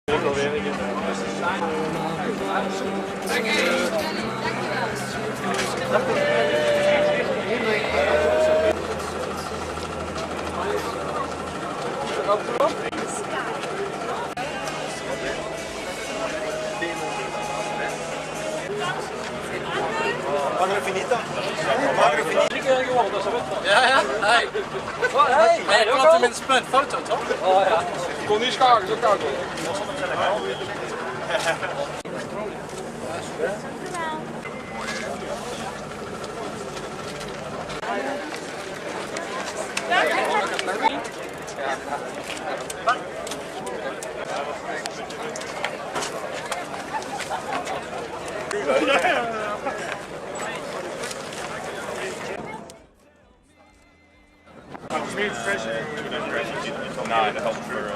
Magro finita. Magro finita. Ja, ja. Hey. Hey, ik had hem in de sprintfoto, toch? Oh ja. Kon niet schaken, zo koud. Nee, dat helpt voor.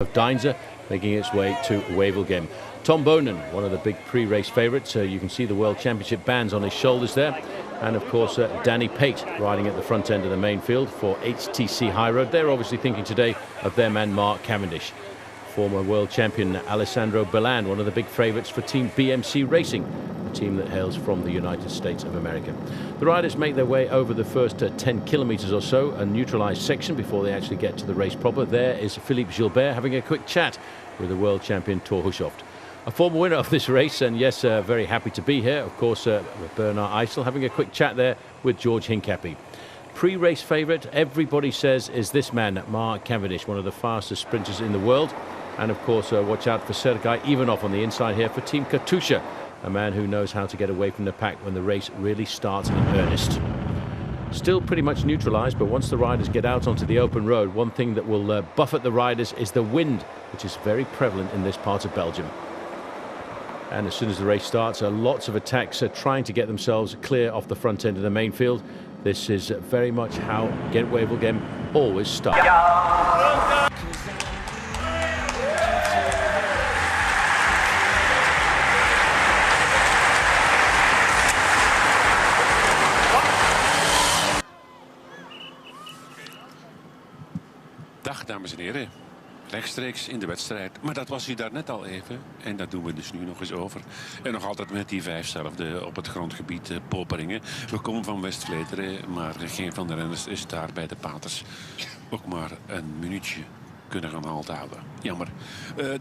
Of Deinzer making its way to Wevelgem. Tom Boonen, one of the big pre-race favourites. You can see the World Championship bands on his shoulders there. And of course Danny Pate riding at the front end of the main field for HTC High Road. They're obviously thinking today of their man Mark Cavendish. Former world champion Alessandro Balland, one of the big favourites for Team BMC Racing, a team that hails from the United States of America. The riders make their way over the first 10 kilometres or so, a neutralised section before they actually get to the race proper. There is Philippe Gilbert having a quick chat with the world champion Thor Hushovd. A former winner of this race, and yes, very happy to be here. Of course, Bernard Eisel having a quick chat there with George Hincapie. Pre-race favourite, everybody says, is this man, Mark Cavendish, one of the fastest sprinters in the world. And of course, watch out for Sergei Ivanov on the inside here for Team Katusha, a man who knows how to get away from the pack when the race really starts in earnest. Still pretty much neutralised, but once the riders get out onto the open road, one thing that will buffet the riders is the wind, which is very prevalent in this part of Belgium. And as soon as the race starts, lots of attacks trying to get themselves clear off the front end of the main field. This is very much how Gent-Wevelgem always starts. Dag dames en heren, rechtstreeks in de wedstrijd. Maar dat was u daar net al even en dat doen we dus nu nog eens over. En nog altijd met die vijfzelfde op het grondgebied Poperingen. We komen van West-Vleteren, maar geen van de renners is daar bij de paters ook maar een minuutje kunnen gaan halt houden. Jammer.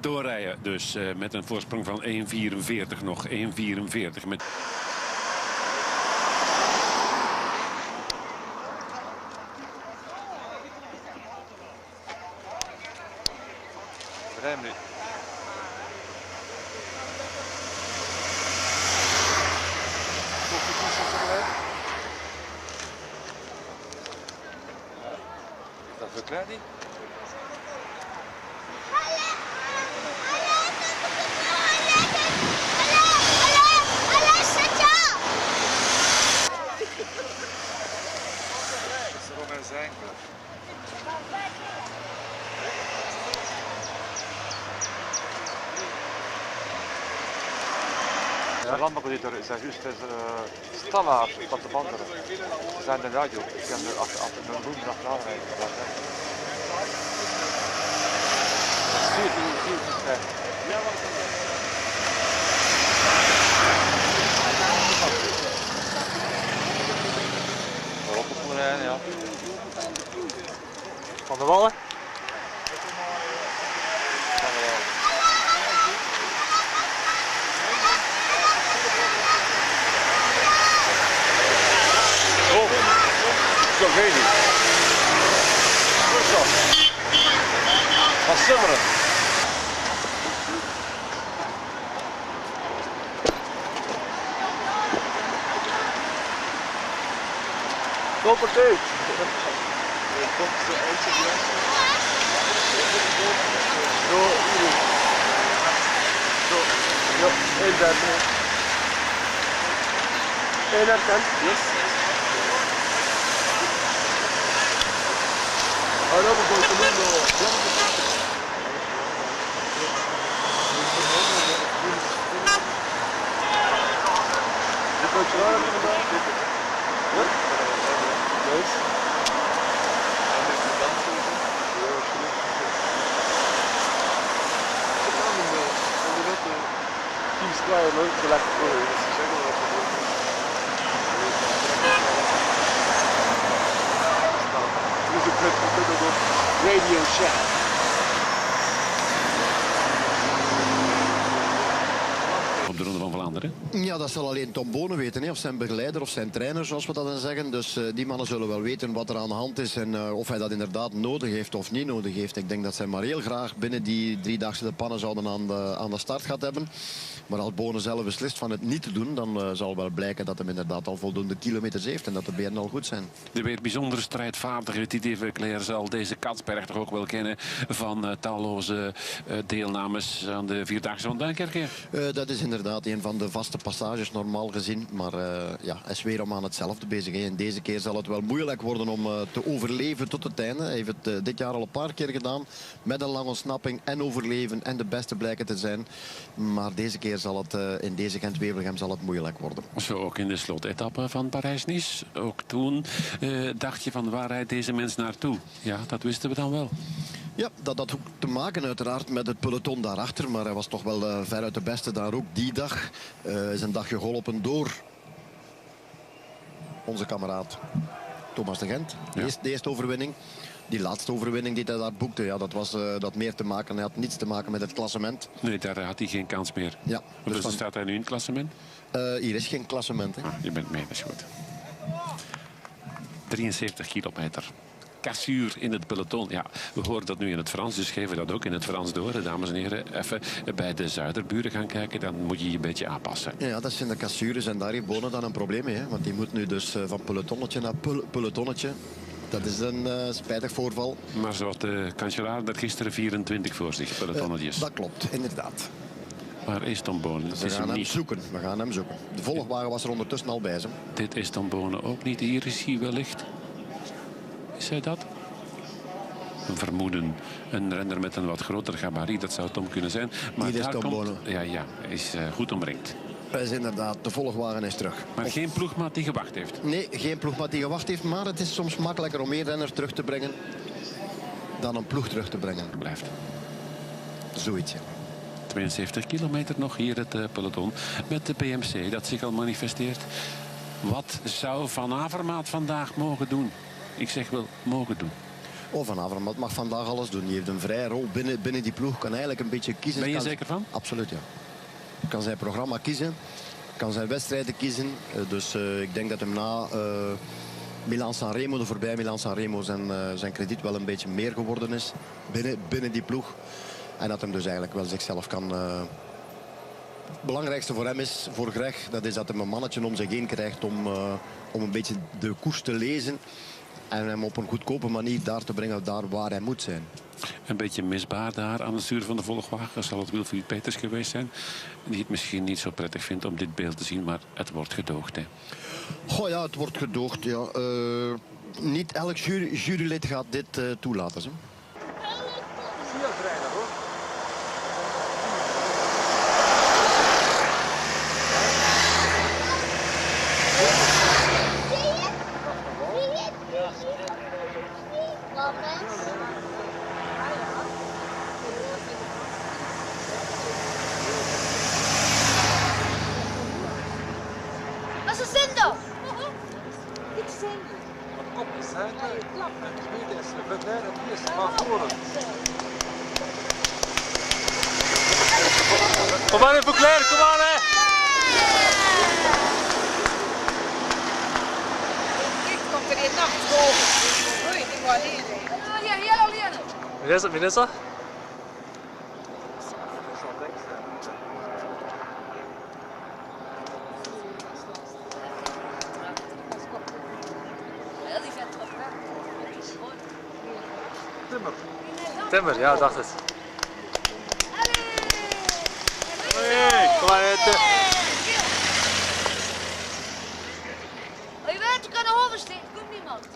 Doorrijden dus met een voorsprong van 1,44 nog. 1,44 met... Rem nu. Is dat zo klaar niet? De landbouwauditor is juist standaard op de banden. Ze zijn de radio. Ik kan er achter een boem achteraan rijden. Stuurt hij. Ja. Van de Wallen. Slovenië. Zo. Van Simmeren. Koppertje. Zo, hier. Zo. Ja, 31. 31. Yes. Ahora por el segundo. Radio Shack. Op de Ronde van Vlaanderen. Ja, dat zal alleen Tom Boonen weten, hè? Of zijn begeleider of zijn trainer, zoals we dat dan zeggen. Dus die mannen zullen wel weten wat er aan de hand is en of hij dat inderdaad nodig heeft of niet nodig heeft. Ik denk dat zij maar heel graag binnen die 3-daagse de pannen zouden aan de start gehad hebben. Maar als Boonen zelf beslist van het niet te doen, dan zal wel blijken dat hij inderdaad al voldoende kilometers heeft en dat de benen al goed zijn. De weer bijzonder strijdvaardige Titi Verclair zal deze Katsberg toch ook wel kennen van talloze deelnames aan de Vierdaagse van Duinkerke. Dat is inderdaad een van de vaste passages normaal gezien. Maar ja, hij is weer om aan hetzelfde bezig. En deze keer zal het wel moeilijk worden om te overleven tot het einde. Hij heeft het dit jaar al een paar keer gedaan. Met een lange ontsnapping en overleven en de beste blijken te zijn. Maar deze keer zal het in deze Gent-Wevelgem zal het moeilijk worden. Zo ook in de slotetappe van Parijs-Nice. Ook toen dacht je van waar rijdt deze mens naartoe? Ja, dat wisten we dan wel. Ja, dat had ook te maken uiteraard met het peloton daarachter. Maar hij was toch wel veruit de beste daar ook die dag. Is een dagje geholpen door onze kameraad Thomas de Gent. Ja. De eerste overwinning. Die laatste overwinning die hij daar boekte, ja, dat was dat meer te maken. Hij had niets te maken met het klassement. Nee, daar had hij geen kans meer. Ja, Dus staat hij nu in het klassement? Hier is geen klassement. Hè. Ah, je bent mee, dat is goed. 73 kilometer. Cassure in het peloton. Ja, we horen dat nu in het Frans, dus geven we dat ook in het Frans door. Dames en heren, even bij de zuiderburen gaan kijken. Dan moet je je een beetje aanpassen. Ja, dat zijn de cassures en daar heeft Boonen dan een probleem mee. Hè? Want die moet nu dus van pelotonnetje naar pelotonnetje. Dat is een spijtig voorval. Maar zo had de kanselaar er gisteren 24 voor zich, pelotonnetjes. Dat klopt, inderdaad. Waar is Tom Boonen? We gaan hem zoeken. We gaan hem zoeken. De volgwagen was er ondertussen al bij ze. Dit is Tom Boonen ook niet. Hier is hij wellicht. Is hij dat? Een vermoeden. Een renner met een wat groter gabarit. Dat zou Tom kunnen zijn. Maar hier is daar Tom komt... Boonen. Ja, is goed omringd. Dat is inderdaad, de volgwagen is terug. Maar geen ploegmaat die gewacht heeft. Nee, geen ploegmaat die gewacht heeft. Maar het is soms makkelijker om één renner terug te brengen dan een ploeg terug te brengen. Blijft. Zoiets, ja. 72 kilometer nog hier het peloton. Met de PMC dat zich al manifesteert. Wat zou Van Avermaat vandaag mogen doen? Ik zeg wel mogen doen. Oh, Van Avermaat mag vandaag alles doen. Die heeft een vrije rol binnen die ploeg. Kan eigenlijk een beetje kiezen. Ben je zeker van? Absoluut, ja. Kan zijn programma kiezen. Kan zijn wedstrijden kiezen. Dus ik denk dat hem na Milan-San Remo, de voorbij Milan-San Remo, zijn krediet wel een beetje meer geworden is. Binnen die ploeg. En dat hem dus eigenlijk wel zichzelf kan... Het belangrijkste voor hem is, voor Greg, dat is dat hij een mannetje om zich heen krijgt om een beetje de koers te lezen. En hem op een goedkope manier daar te brengen daar waar hij moet zijn. Een beetje misbaar daar aan het stuur van de volgwagen. Zal het Wilfried Peters geweest zijn. Die het misschien niet zo prettig vindt om dit beeld te zien. Maar het wordt gedoogd. Hè. Goh ja, het wordt gedoogd. Ja. Niet elk jurylid gaat dit toelaten. Hè. 20 meter is Flanders het eerste van voren. Kom maar in Bouclair, kom aan hè! Kijk, komt er een nacht boven. Oei, die was alleen. Ja, heel alleen. Wie is het, minister? Timmer, ja, dacht het. Hey, kom maar uit. Je weet, je kan naar boven steken, komt niemand.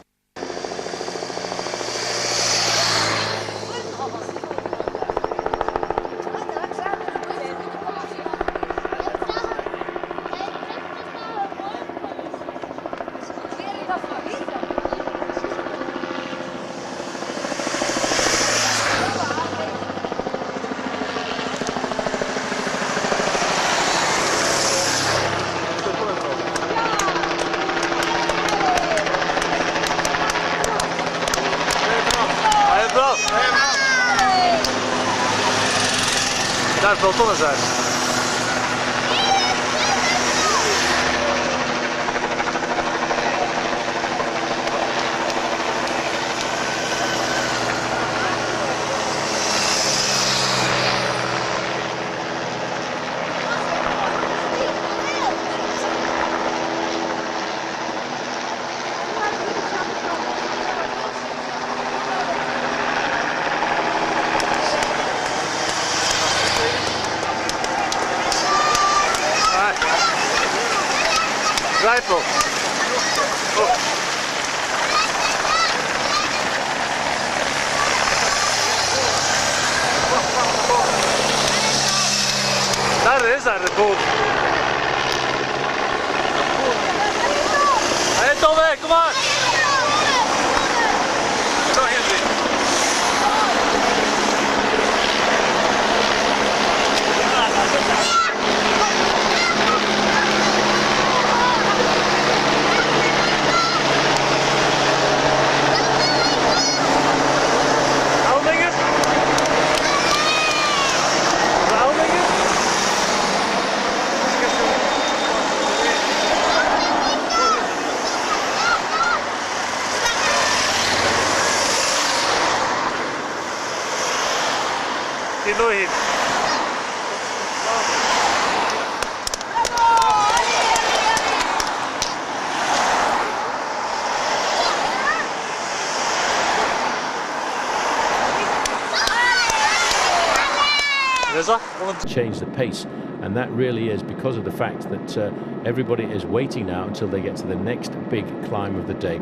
Daar pelotonnen zijn. Rijpel. Oh. Daar is daar de boot. Hé Tom, kom maar. Nog één ding. Hit. Change the pace, and that really is because of the fact that everybody is waiting now until they get to the next big climb of the day.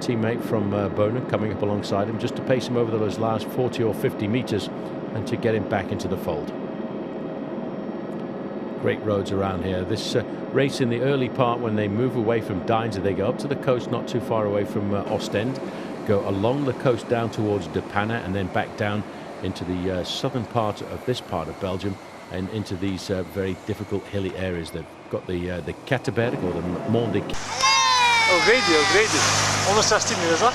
Teammate from Boonen coming up alongside him just to pace him over those last 40 or 50 meters and to get him back into the fold. Great roads around here. This race in the early part, when they move away from Deinze, they go up to the coast not too far away from Ostend, go along the coast down towards De Panne, and then back down into the southern part of this part of Belgium and into these very difficult hilly areas. They've got the Kattenberg or the Mont de Oh, great. 116 is dat?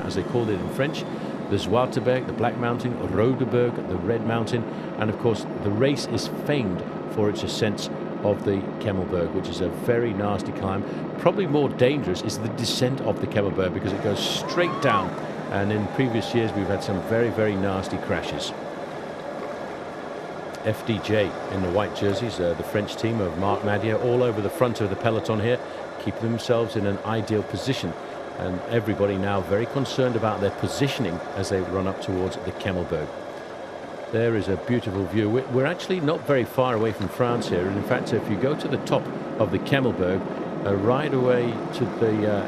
As they called it in French. The Zwarteberg, the Black Mountain, Rodeberg, the Red Mountain, and of course the race is famed for its ascents of the Kemmelberg, which is a very nasty climb. Probably more dangerous is the descent of the Kemmelberg because it goes straight down, and in previous years we've had some very, very nasty crashes. FDJ in the white jerseys, the French team of Marc Madier, all over the front of the peloton here, keeping themselves in an ideal position. And everybody now very concerned about their positioning as they run up towards the Kemmelberg. There is a beautiful view. We're actually not very far away from France here, and in fact if you go to the top of the Kemmelberg, right away to the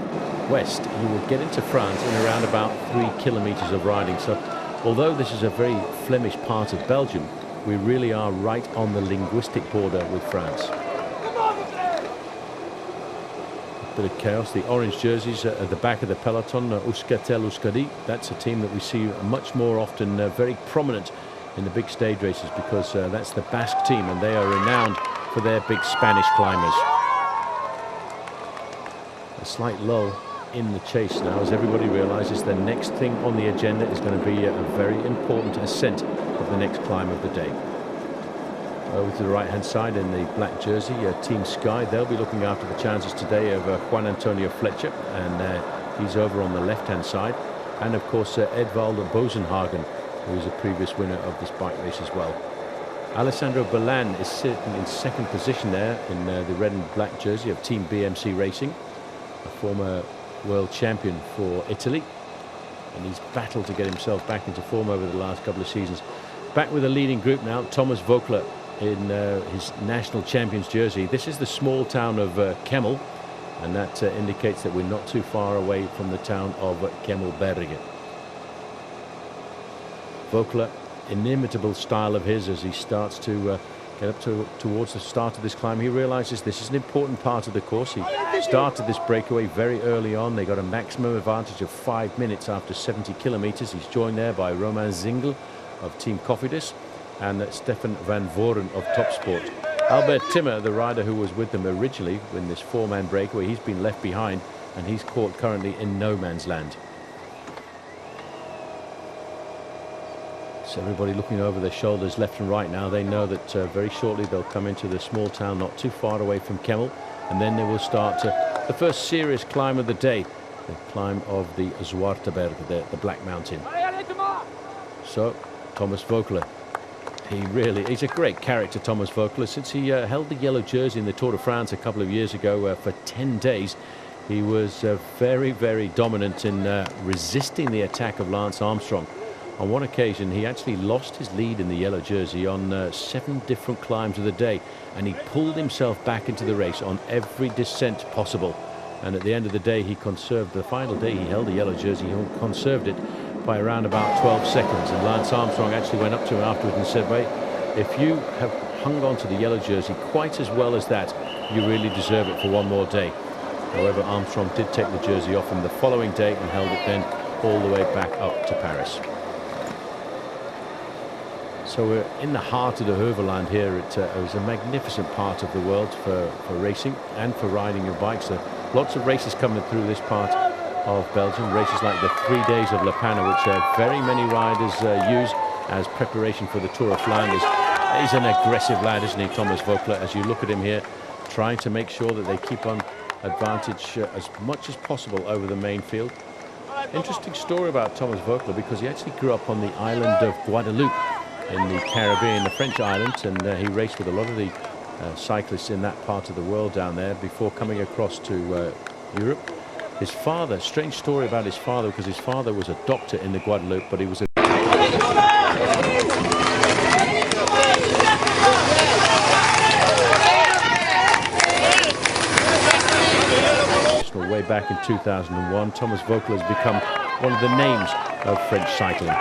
west, you will get into France in around about 3 kilometers of riding. So although this is a very Flemish part of Belgium, we really are right on the linguistic border with France. Bit of chaos. The orange jerseys at the back of the peloton, Euskaltel Euskadi. That's a team that we see much more often, very prominent in the big stage races, because that's the Basque team, and they are renowned for their big Spanish climbers. A slight lull in the chase now, as everybody realizes the next thing on the agenda is going to be a very important ascent of the next climb of the day. Over to the right-hand side in the black jersey, Team Sky, they'll be looking after the chances today of Juan Antonio Fletcher, and he's over on the left-hand side. And of course, Edvald Bosenhagen, who is a previous winner of this bike race as well. Alessandro Ballan is sitting in second position there in the red and black jersey of Team BMC Racing, a former world champion for Italy, and he's battled to get himself back into form over the last couple of seasons. Back with a leading group now, Thomas Vogler in his national champions jersey. This is the small town of Kemmel, and that indicates that we're not too far away from the town of Kemmelberge. Vogler, inimitable style of his as he starts to get up towards the start of this climb. He realizes this is an important part of the course. He started this breakaway very early on. They got a maximum advantage of 5 minutes after 70 kilometers. He's joined there by Romain Zingel of Team Cofidis and Stefan van Voren of Topsport. Albert Timmer, the rider who was with them originally in this 4-man breakaway, he's been left behind and he's caught currently in no man's land. So everybody looking over their shoulders left and right now. They know that very shortly they'll come into the small town not too far away from Kemmel, and then they will start the first serious climb of the day, the climb of the Zwarteberg, the Black Mountain. So Thomas Vogler, he's a great character, Thomas Vogler. Since he held the yellow jersey in the Tour de France a couple of years ago for 10 days, he was very, very dominant in resisting the attack of Lance Armstrong. On one occasion, he actually lost his lead in the yellow jersey on 7 different climbs of the day, and he pulled himself back into the race on every descent possible. And at the end of the day, he conserved, the final day he held the yellow jersey, he conserved it by around about 12 seconds. And Lance Armstrong actually went up to him afterwards and said, "Wait, if you have hung on to the yellow jersey quite as well as that, you really deserve it for one more day." However, Armstrong did take the jersey off him the following day and held it then all the way back up to Paris. So we're in the heart of the Heuvelland here. It was a magnificent part of the world for racing and for riding your bikes. Lots of races coming through this part of Belgium. Races like the 3 days of Le Panne, which very many riders use as preparation for the Tour of Flanders. He's an aggressive lad, isn't he, Thomas Vogler? As you look at him here, trying to make sure that they keep on advantage as much as possible over the main field. Interesting story about Thomas Vogler, because he actually grew up on the island of Guadeloupe in the Caribbean, the French islands, and he raced with a lot of the cyclists in that part of the world down there before coming across to Europe. His father, strange story about his father, because his father was a doctor in the Guadeloupe, but he was a way back in 2001. Thomas Vogler has become one of the names of French cycling.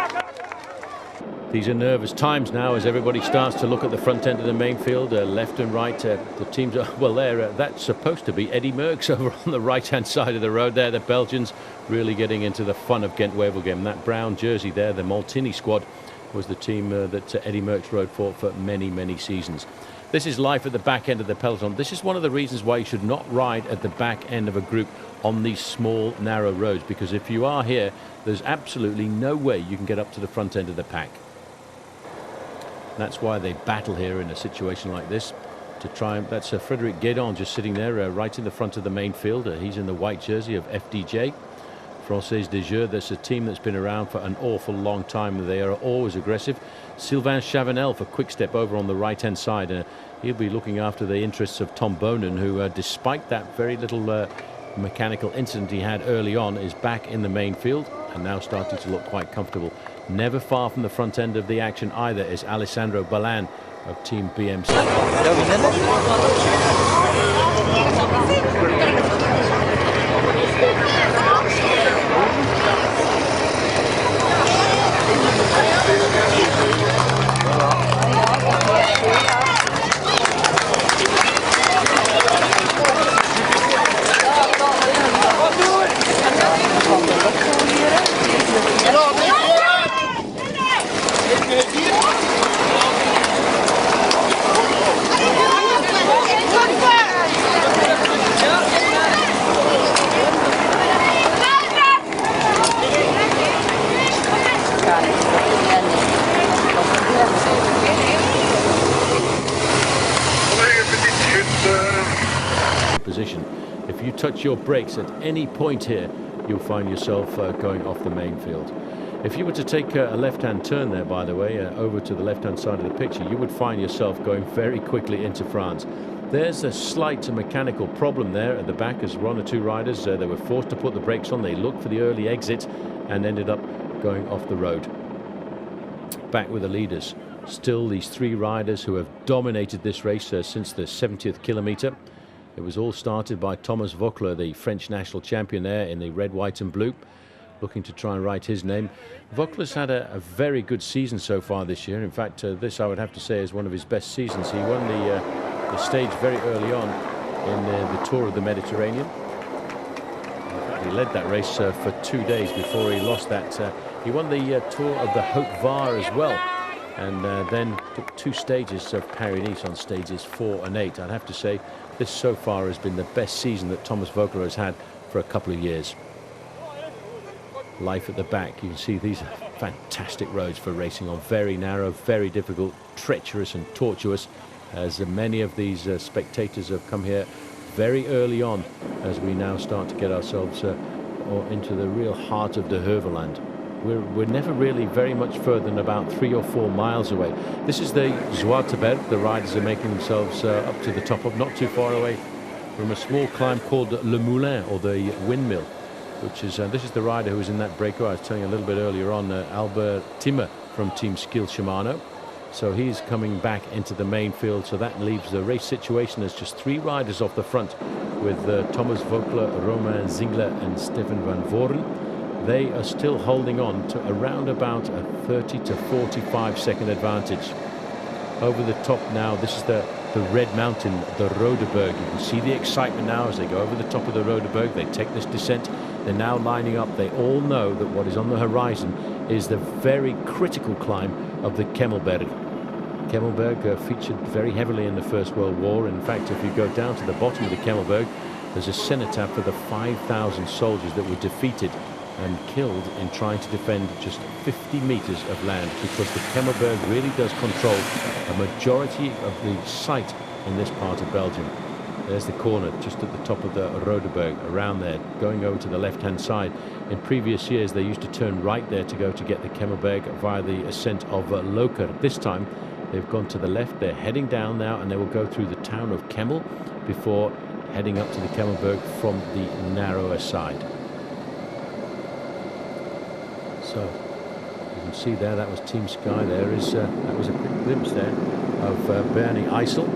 These are nervous times now as everybody starts to look at the front end of the main field, left and right. The teams are, well, that's supposed to be Eddy Merckx over on the right-hand side of the road there. The Belgians really getting into the fun of Gent-Wevelgem. That brown jersey there, the Maltini squad, was the team that Eddy Merckx rode for many, many seasons. This is life at the back end of the peloton. This is one of the reasons why you should not ride at the back end of a group on these small, narrow roads, because if you are here, there's absolutely no way you can get up to the front end of the pack. That's why they battle here in a situation like this to try and... That's Frédéric Guédon just sitting there right in the front of the main field. He's in the white jersey of FDJ. Française des Jeux, that's a team that's been around for an awful long time. They are always aggressive. Sylvain Chavanel for Quick Step over on the right-hand side. He'll be looking after the interests of Tom Boonen, who, despite that very little mechanical incident he had early on, is back in the main field and now starting to look quite comfortable. Never far from the front end of the action either is Alessandro Ballan of Team BMC. touch your brakes at any point here, you'll find yourself going off the main field. If you were to take a left-hand turn there, by the way, over to the left-hand side of the picture, you would find yourself going very quickly into France. There's a slight mechanical problem there at the back as one or two riders, they were forced to put the brakes on. They looked for the early exit and ended up going off the road. Back with the leaders. Still these three riders who have dominated this race since the 70th kilometre. It was all started by Thomas Voeckler, the French national champion there in the red, white and blue, looking to try and write his name. Voeckler's had a very good season so far this year. In fact, this I would have to say is one of his best seasons. He won the stage very early on in the Tour of the Mediterranean. He led that race for 2 days before he lost that. He won the Tour of the Haute Var as well, and then took 2 stages of Paris-Nice on stages 4 and 8. I'd have to say this so far has been the best season that Thomas Voeckler has had for a couple of years. Life at the back, you can see these are fantastic roads for racing on. Very narrow, very difficult, treacherous and tortuous, as many of these spectators have come here very early on, as we now start to get ourselves into the real heart of the Heuvelland. We're never really very much further than about 3 or 4 miles away. This is the Zwarteberg. The riders are making themselves up to the top of, not too far away from a small climb called Le Moulin, or the windmill, which is this is the rider who was in that breakaway I was telling you a little bit earlier on, Albert Timmer from Team Skill Shimano. So he's coming back into the main field, so that leaves the race situation as just 3 riders off the front, with Thomas Voeckler, Romain Zingler and Stefan van Voren. They are still holding on to around about a 30 to 45 second advantage. Over the top now, this is the red mountain, the Rodeberg. You can see the excitement now as they go over the top of the Rodeberg. They take this descent. They're now lining up. They all know that what is on the horizon is the very critical climb of the Kemmelberg. Kemmelberg featured very heavily in the First World War. In fact, if you go down to the bottom of the Kemmelberg, there's a cenotaph for the 5,000 soldiers that were defeated and killed in trying to defend just 50 meters of land, because the Kemmelberg really does control a majority of the site in this part of Belgium. There's the corner just at the top of the Rodeberg, around there, going over to the left-hand side. In previous years, they used to turn right there to go to get the Kemmelberg via the ascent of Loker. This time, they've gone to the left. They're heading down now, and they will go through the town of Kemmel before heading up to the Kemmelberg from the narrower side. So you can see there, that was Team Sky. There is that was a quick glimpse there of Bernie Eisel.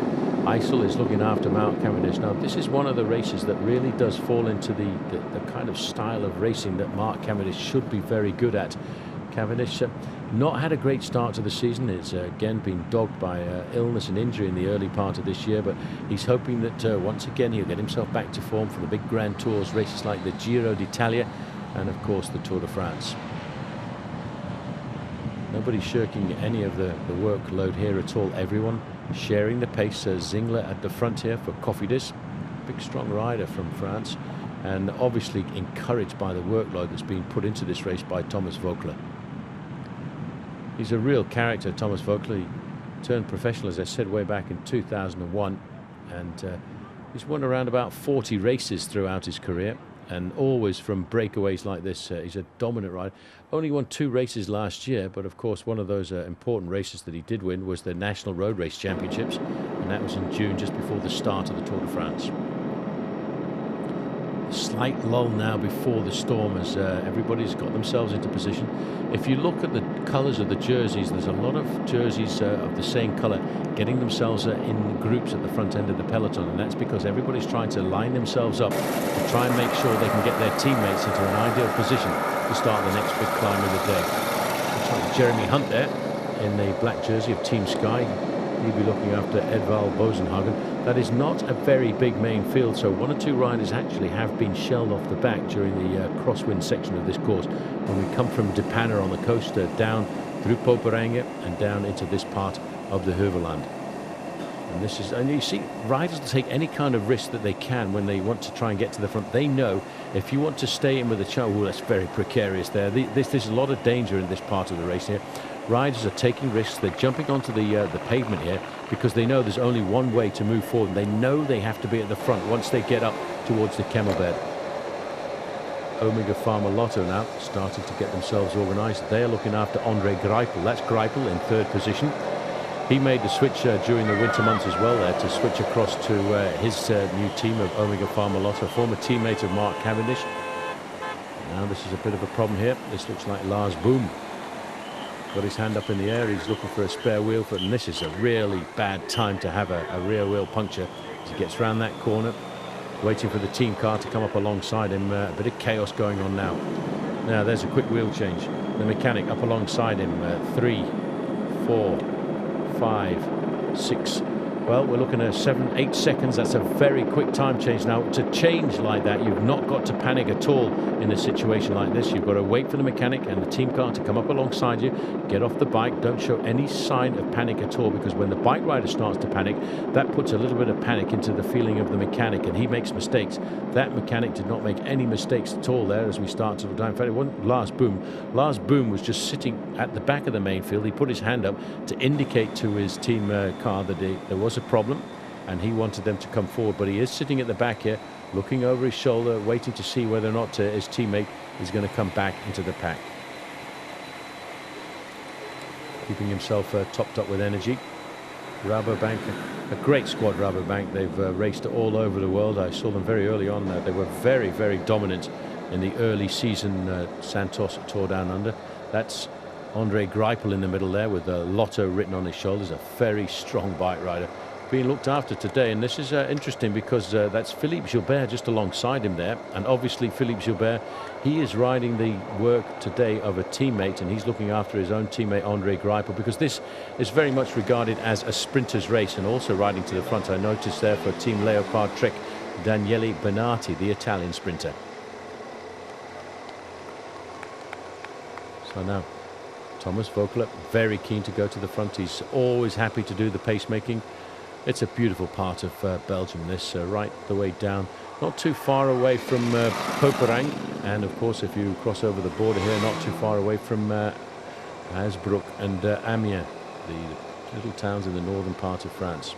Eisel is looking after Mark Cavendish. Now, this is one of the races that really does fall into the kind of style of racing that Mark Cavendish should be very good at. Cavendish not had a great start to the season. It's again been dogged by illness and injury in the early part of this year, but he's hoping that once again he'll get himself back to form for the big Grand Tours, races like the Giro d'Italia and of course the Tour de France. Nobody shirking any of the workload here at all. Everyone sharing the pace. Zingler at the front here for Cofidis. Big strong rider from France, and obviously encouraged by the workload that's been put into this race by Thomas Voeckler. He's a real character, Thomas Voeckler. He turned professional, as I said, way back in 2001, and he's won around about 40 races throughout his career, and always from breakaways like this. He's a dominant rider. Only won 2 races last year, but of course one of those important races that he did win was the National Road Race Championships, and that was in June, just before the start of the Tour de France. A slight lull now before the storm, as everybody's got themselves into position. If you look at the colours of the jerseys, there's a lot of jerseys of the same colour getting themselves in groups at the front end of the peloton, and that's because everybody's trying to line themselves up to try and make sure they can get their teammates into an ideal position to start the next big climb of the day. Looks like Jeremy Hunt there in the black jersey of Team Sky. He'll be looking after Edvald Bosenhagen. That is not a very big main field, so 1 or 2 riders actually have been shelled off the back during the crosswind section of this course. When we come from De Panne on the coast down through Poperinge and down into this part of the Heuvelland. And this is, and you see, riders will take any kind of risk that they can when they want to try and get to the front. They know if you want to stay in with a child, well, that's very precarious there. There's a lot of danger in this part of the race here. riders are taking risks. They're jumping onto the pavement here because they know there's only one way to move forward. They know they have to be at the front once they get up towards the camel bed. Omega Pharma Lotto now starting to get themselves organised. They're looking after Andre Greipel. That's Greipel in third position. He made the switch during the winter months as well there to switch across to his new team of Omega Pharma Lotto, former teammate of Mark Cavendish. Now this is a bit of a problem here. This looks like Lars Boom. Got his hand up in the air. He's looking for a spare wheel foot, and this is a really bad time to have a rear wheel puncture. As he gets round that corner, waiting for the team car to come up alongside him. A bit of chaos going on now. Now there's a quick wheel change. The mechanic up alongside him. 3, 4, 5, 6. Well, we're looking at 7, 8 seconds. That's a very quick time change. Now, to change like that, you've not got to panic at all in a situation like this. You've got to wait for the mechanic and the team car to come up alongside you, get off the bike. Don't show any sign of panic at all, because when the bike rider starts to panic, that puts a little bit of panic into the feeling of the mechanic, and he makes mistakes. That mechanic did not make any mistakes at all there as we start to look down. In fact, it wasn't Lars Boom. Lars Boom was just sitting at the back of the main field. He put his hand up to indicate to his team car that there was a problem and he wanted them to come forward, but he is sitting at the back here looking over his shoulder, waiting to see whether or not his teammate is going to come back into the pack. Keeping himself topped up with energy. Rabobank, a great squad, Rabobank. They've raced all over the world. I saw them very early on. They were very, very dominant in the early season Santos Tour Down Under. That's Andre Greipel in the middle there with Lotto written on his shoulders. A very strong bike rider being looked after today, and this is interesting because that's Philippe Gilbert just alongside him there, and obviously Philippe Gilbert, he is riding the work today of a teammate, and he's looking after his own teammate Andre Greipel, because this is very much regarded as a sprinter's race. And also riding to the front, I noticed there for Team Leopard Trek, Daniele Benati, the Italian sprinter. So now Thomas Voeckler very keen to go to the front. He's always happy to do the pacemaking. It's a beautiful part of Belgium, this, right the way down, not too far away from Poperang, and of course if you cross over the border here, not too far away from Hasbrook and Amiens, the little towns in the northern part of France.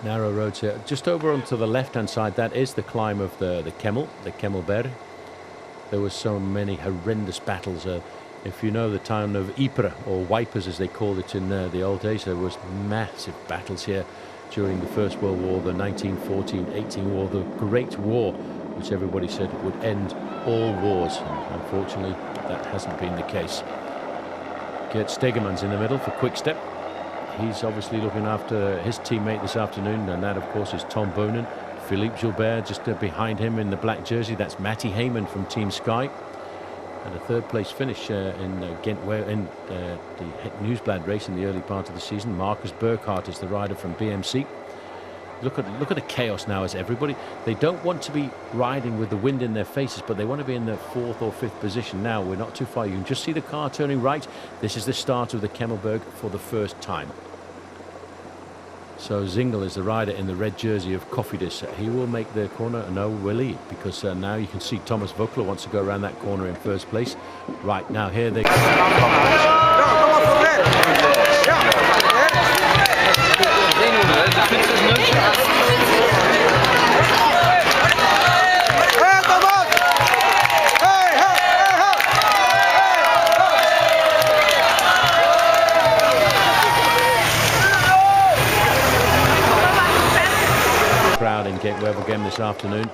Narrow roads here. Just over onto the left-hand side, that is the climb of the Kemmelberg. There were so many horrendous battles. If you know the town of Ypres, or Wipers as they called it in the old days, there was massive battles here during the First World War, the 1914-18 war, the Great War, which everybody said would end all wars. And unfortunately, that hasn't been the case. Gert Stegeman's in the middle for Quick Step. He's obviously looking after his teammate this afternoon, and that, of course, is Tom Boonen. Philippe Gilbert just behind him in the black jersey. That's Matty Heyman from Team Sky. And a third-place finish in Gent-Wevelgem, the Het Nieuwsblad race in the early part of the season. Marcus Burkhardt is the rider from BMC. Look at the chaos now as everybody, they don't want to be riding with the wind in their faces, but they want to be in the 4th or 5th position. Now we're not too far. You can just see the car turning right. This is the start of the Kemmelberg for the first time. So Zingel is the rider in the red jersey of Cofidis. He will make the corner. No, will he? Because now you can see Thomas Voeckler wants to go around that corner in first place. Right, now here they go. Crowd in Gent-Wevelgem this afternoon.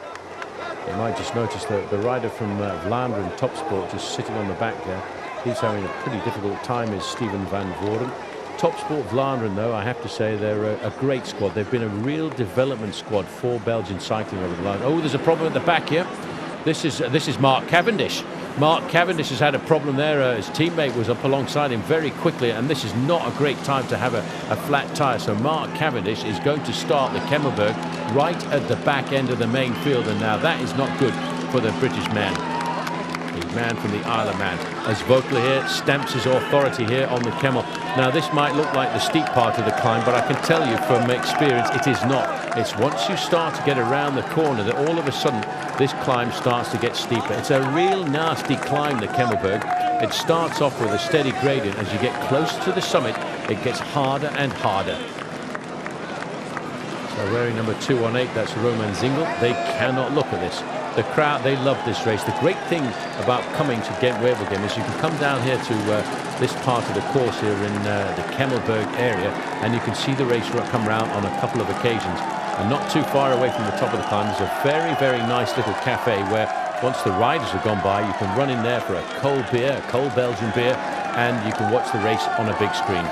You might just notice that the rider from Vlaanderen Top Sport just sitting on the back there. He's having a pretty difficult time, is Steven van Voorden. Top Sport Vlaanderen, though, I have to say they're a great squad. They've been a real development squad for Belgian cycling over the line. Oh, there's a problem at the back here. This is Mark Cavendish. Mark Cavendish has had a problem there. His teammate was up alongside him very quickly, and this is not a great time to have a flat tyre. So Mark Cavendish is going to start the Kemmelberg right at the back end of the main field, and now that is not good for the British man. The man from the Isle of Man, as Voeckler here stamps his authority here on the Kemmel. Now this might look like the steep part of the climb, but I can tell you from experience it is not. It's once you start to get around the corner that all of a sudden this climb starts to get steeper. It's a real nasty climb, the Kemmelberg. It starts off with a steady gradient. As you get closer to the summit, it gets harder and harder. So wearing number 218, that's Roman Zingel. They cannot look at this. The crowd, they love this race. The great thing about coming to Gent-Wevelgem is you can come down here to this part of the course here in the Kemmelberg area, and you can see the race come round on a couple of occasions. And not too far away from the top of the climb, there's a very, very nice little cafe where once the riders have gone by, you can run in there for a cold beer, a cold Belgian beer, and you can watch the race on a big screen.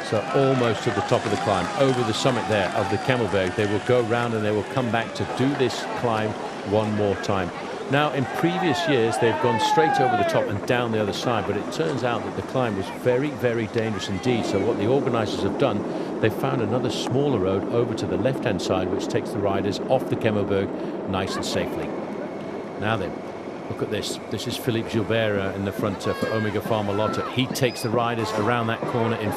So almost to the top of the climb, over the summit there of the Kemmelberg, they will go round and they will come back to do this climb one more time. Now, in previous years, they've gone straight over the top and down the other side, but it turns out that the climb was very, very dangerous indeed. So what the organisers have done, they've found another smaller road over to the left-hand side, which takes the riders off the Kemmelberg nice and safely. Now then, look at this. This is Philippe Gilbert in the front for Omega Pharma Lotte. He takes the riders around that corner in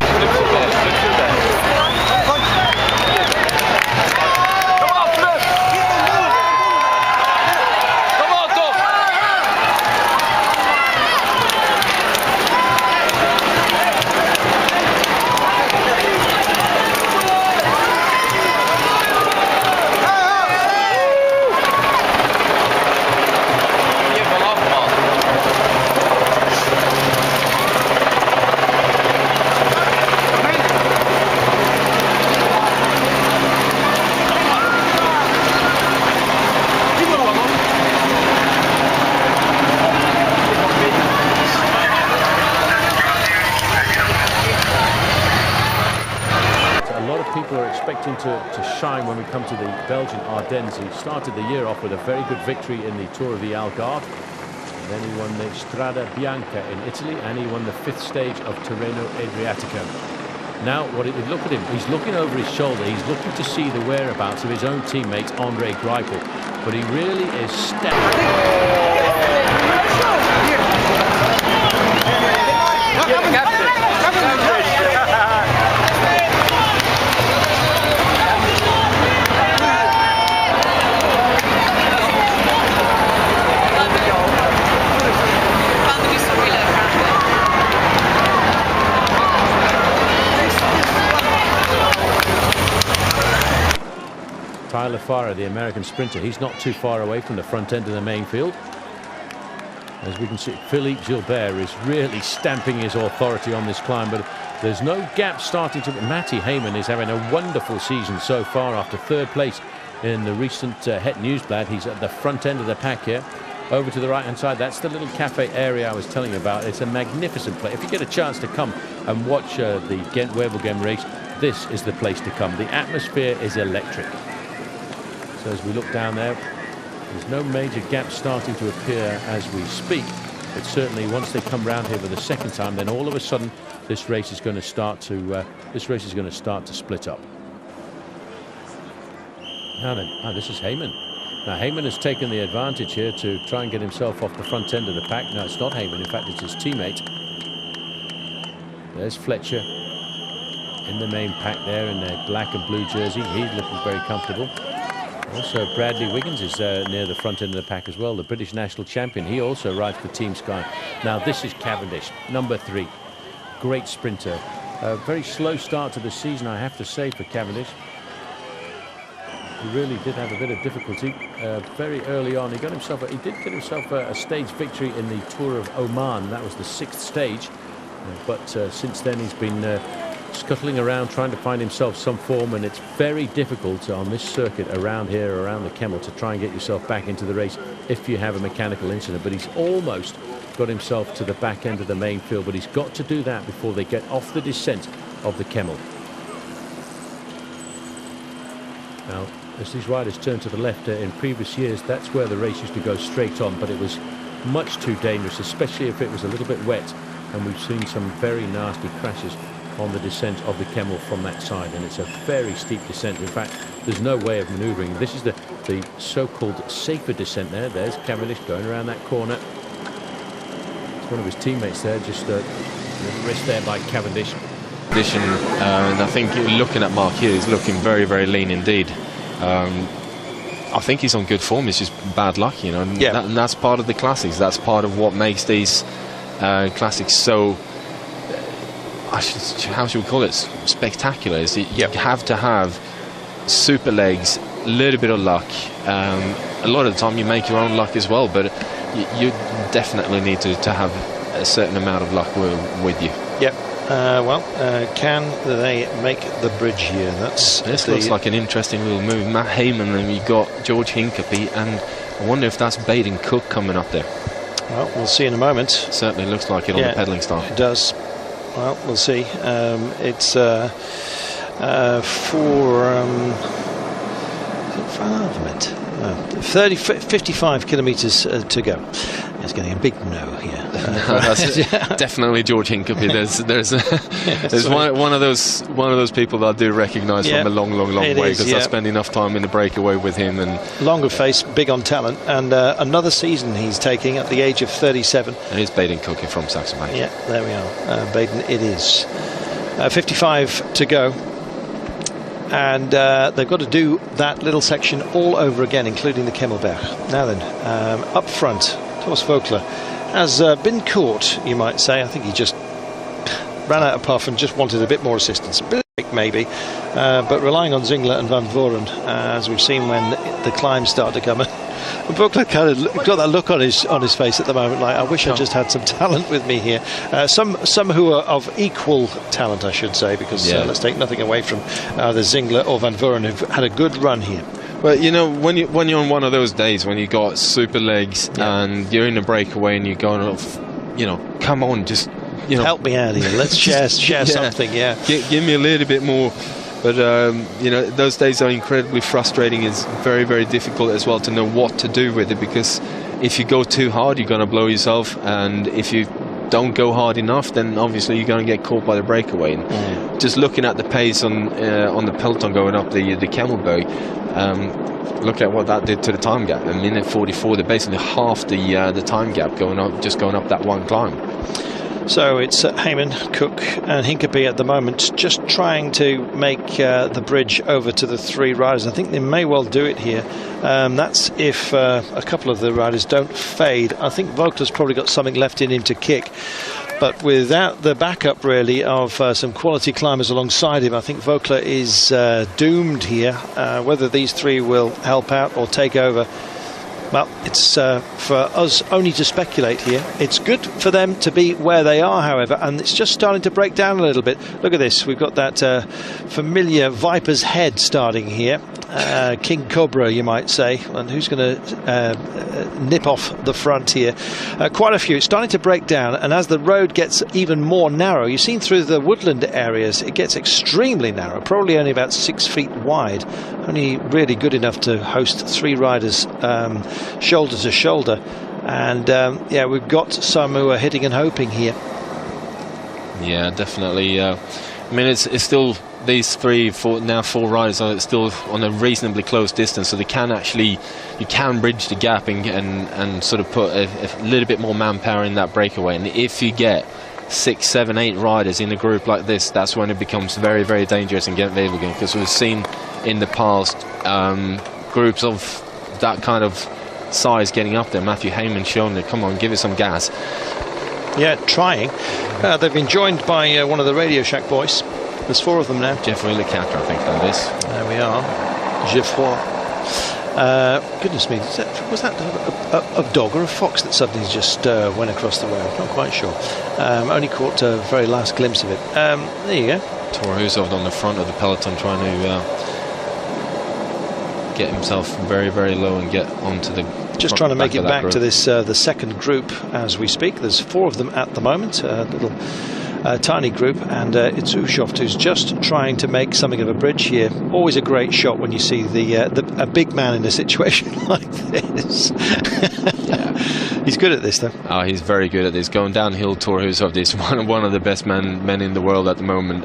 to shine when we come to the Belgian Ardennes. He started the year off with a very good victory in the Tour of the Algarve. And then he won the Strada Bianca in Italy, and he won the 5th stage of Tirreno Adriatico. Now, look at him. He's looking over his shoulder. He's looking to see the whereabouts of his own teammate, Andre Greipel. But he really is Tyler Farrer, the American sprinter, he's not too far away from the front end of the main field. As we can see, Philippe Gilbert is really stamping his authority on this climb, but there's no gap starting to... Matty Heyman is having a wonderful season so far after 3rd place in the recent Het Nieuwsblad. He's at the front end of the pack here. Over to the right-hand side, that's the little cafe area I was telling you about. It's a magnificent place. If you get a chance to come and watch the Gent-Wevelgem race, this is the place to come. The atmosphere is electric. So as we look down there, there's no major gap starting to appear as we speak, but certainly once they come round here for the 2nd time, then all of a sudden this race is going to start to split up. Now then, this is Heyman. Now Heyman has taken the advantage here to try and get himself off the front end of the pack. No, it's not Heyman. In fact, it's his teammate. There's Fletcher in the main pack there in their black and blue jersey. He's looking very comfortable. Also, Bradley Wiggins is near the front end of the pack as well, the British national champion. He also rides for Team Sky. Now, this is Cavendish, number 3. Great sprinter. A very slow start to the season, I have to say, for Cavendish. He really did have a bit of difficulty very early on. He did get himself a stage victory in the Tour of Oman. That was the 6th stage. But since then, he's been scuttling around trying to find himself some form, and it's very difficult on this circuit around here, around the Kemmel, to try and get yourself back into the race if you have a mechanical incident. But he's almost got himself to the back end of the main field, but he's got to do that before they get off the descent of the Kemmel. Now, as these riders turn to the left, in previous years, that's where the race used to go straight on, but it was much too dangerous, especially if it was a little bit wet, and we've seen some very nasty crashes on the descent of the Kemmel from that side, and it's a very steep descent. In fact, there's no way of manoeuvring. This is the so-called safer descent there. There's Cavendish going around that corner. It's one of his teammates there, just a wrist there by Cavendish. And I think looking at Mark Hughes, looking very, very lean indeed. I think he's on good form. It's just bad luck, you know. And, and that's part of the classics. That's part of what makes these classics so. How should we call it? Spectacular. Is that you have to have super legs, a little bit of luck. A lot of the time you make your own luck as well, but you definitely need to have a certain amount of luck with you. Yep. Can they make the bridge here? This looks like an interesting little move. Matt Heyman, and you've got George Hincapie, and I wonder if that's Baden Cook coming up there. Well, we'll see in a moment. Certainly looks like it on the pedaling style. It does. Well, we'll see. It's for 55 kilometres to go. It's getting a big no here. That's definitely George Hincapie. There's one of those people that I do recognise from a long way, because I spend enough time in the breakaway with him. And longer face, big on talent, and another season he's taking at the age of 37. And it's Baden Cook from Saxon Bank. Yeah, there we are. Baden it is. 55 to go. And they've got to do that little section all over again, including the Kemmelberg. Now then, up front, Thomas Voeckler has been caught, you might say. I think he just ran out of puff and just wanted a bit more assistance. A bit of break maybe, but relying on Zingler and Van Voren, as we've seen when the climbs start to come in. Voeckler kind of got that look on his face at the moment, like, I wish I just had some talent with me here. Some who are of equal talent, I should say, because let's take nothing away from either Zingler or Van Voren, who've had a good run here. Well, you know, when you're on one of those days when you got super legs and you're in a breakaway and you're going, you know, come on, just help me out here. Let's share something. Give me a little bit more. But, you know, those days are incredibly frustrating. It's very, very difficult as well to know what to do with it, because if you go too hard, you're going to blow yourself. And if you don't go hard enough, then obviously you're going to get caught by the breakaway. And just looking at the pace on the peloton going up the Kemmelberg, look at what that did to the time gap. A minute 44, they're basically half the time gap going up that one climb. So it's Heyman, Cook and Hincapie at the moment, just trying to make the bridge over to the three riders. I think they may well do it here. That's if a couple of the riders don't fade. I think Voeckler's probably got something left in him to kick. But without the backup, really, of some quality climbers alongside him, I think Voeckler is doomed here. Whether these three will help out or take over, well, it's for us only to speculate here. It's good for them to be where they are, however, and it's just starting to break down a little bit. Look at this. We've got that familiar Viper's Head starting here. King Cobra, you might say. And who's going to nip off the front here? Quite a few. It's starting to break down, and as the road gets even more narrow, you've seen through the woodland areas, it gets extremely narrow, probably only about 6 feet wide. Only really good enough to host three riders shoulder to shoulder. And we've got some who are hitting and hoping here. Yeah, definitely. I mean, it's still these four riders are still on a reasonably close distance, so you can bridge the gap and sort of put a little bit more manpower in that breakaway. And if you get 6, 7, 8 riders in a group like this, that's when it becomes very, very dangerous in Gent-Wevelgem, because we've seen in the past groups of that kind of size getting up there. Matthew Heyman showing that, come on, give it some gas. Yeah, trying. They've been joined by one of the Radio Shack boys. There's 4 of them now. Geoffroy Lecatre, I think that is. There we are. Geoffroy. Goodness me, was that a dog or a fox that suddenly just went across the road? Not quite sure. Only caught a very last glimpse of it. There you go. Tor Hushovd on the front of the peloton, trying to get himself very, very low and get onto the just trying to make it back to this the second group as we speak. There's 4 of them at the moment, a little tiny group, and it's Hushovd who's just trying to make something of a bridge here. Always a great shot when you see a big man in a situation like this. He's good at this, though. Oh, he's very good at this. Going downhill, Tor Hushovd is one of the best men in the world at the moment.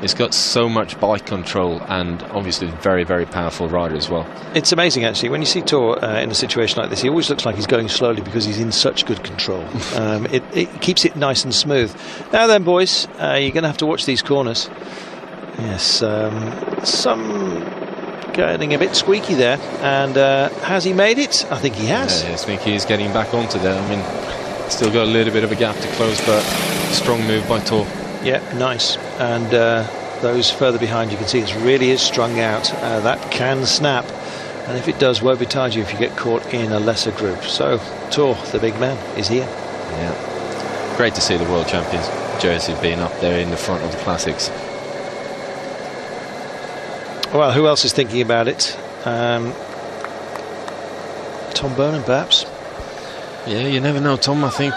He's got so much bike control, and obviously very, very powerful rider as well. It's amazing, actually, when you see Tor in a situation like this. He always looks like he's going slowly because he's in such good control. It keeps it nice and smooth. Now then, boys, you're going to have to watch these corners. Yes, some getting a bit squeaky there. And has he made it? I think he has. Yeah, I think he's getting back onto there. I mean, still got a little bit of a gap to close, but strong move by Tor. Yeah, nice. And those further behind, you can see it really is strung out. That can snap. And if it does, woe betide you if you get caught in a lesser group. So, Tor, the big man, is here. Yeah. Great to see the World Champions jersey being up there in the front of the Classics. Well, who else is thinking about it? Tom Boonen, perhaps? Yeah, you never know, Tom. I think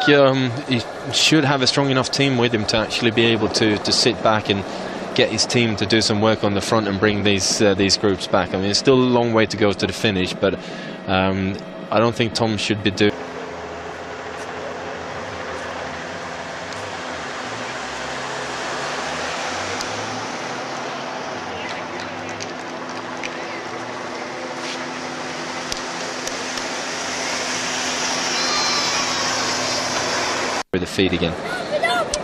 he should have a strong enough team with him to actually be able to sit back and get his team to do some work on the front and bring these groups back. I mean, it's still a long way to go to the finish, but I don't think Tom should be doing. The feed again.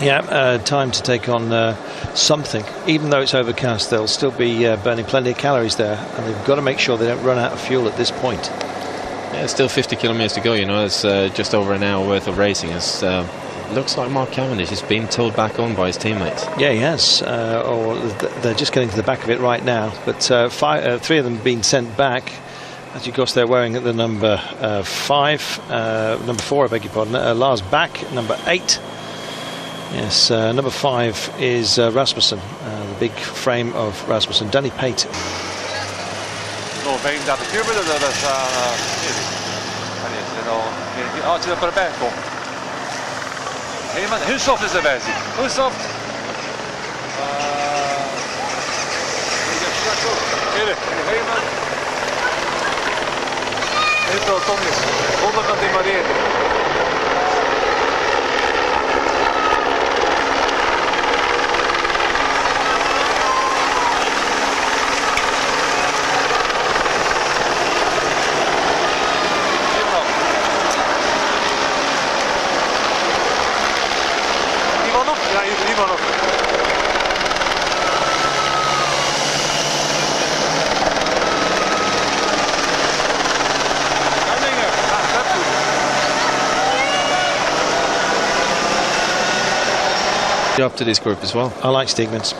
Yeah, time to take on something. Even though it's overcast, they'll still be burning plenty of calories there, and they've got to make sure they don't run out of fuel at this point. Yeah, still 50 kilometres to go. You know, it's just over an hour worth of racing. It's looks like Mark Cavendish is being towed back on by his teammates. Yeah, he has. Or they're just getting to the back of it right now. But three of them being sent back. As you guess, they're wearing the number 5, number 4, I beg your pardon. Lars back, number 8. Yes, number 5 is Rasmussen, the big frame of Rasmussen. Danny Pate. No, 35 kilometer, dat is als je er voorbij komt. Hoe soft is erbij zien? Hoe soft? Heel Tom is 100 aan demareren. Ivanov? Ja, Ivanov. Up to this group as well. I like Stigmans.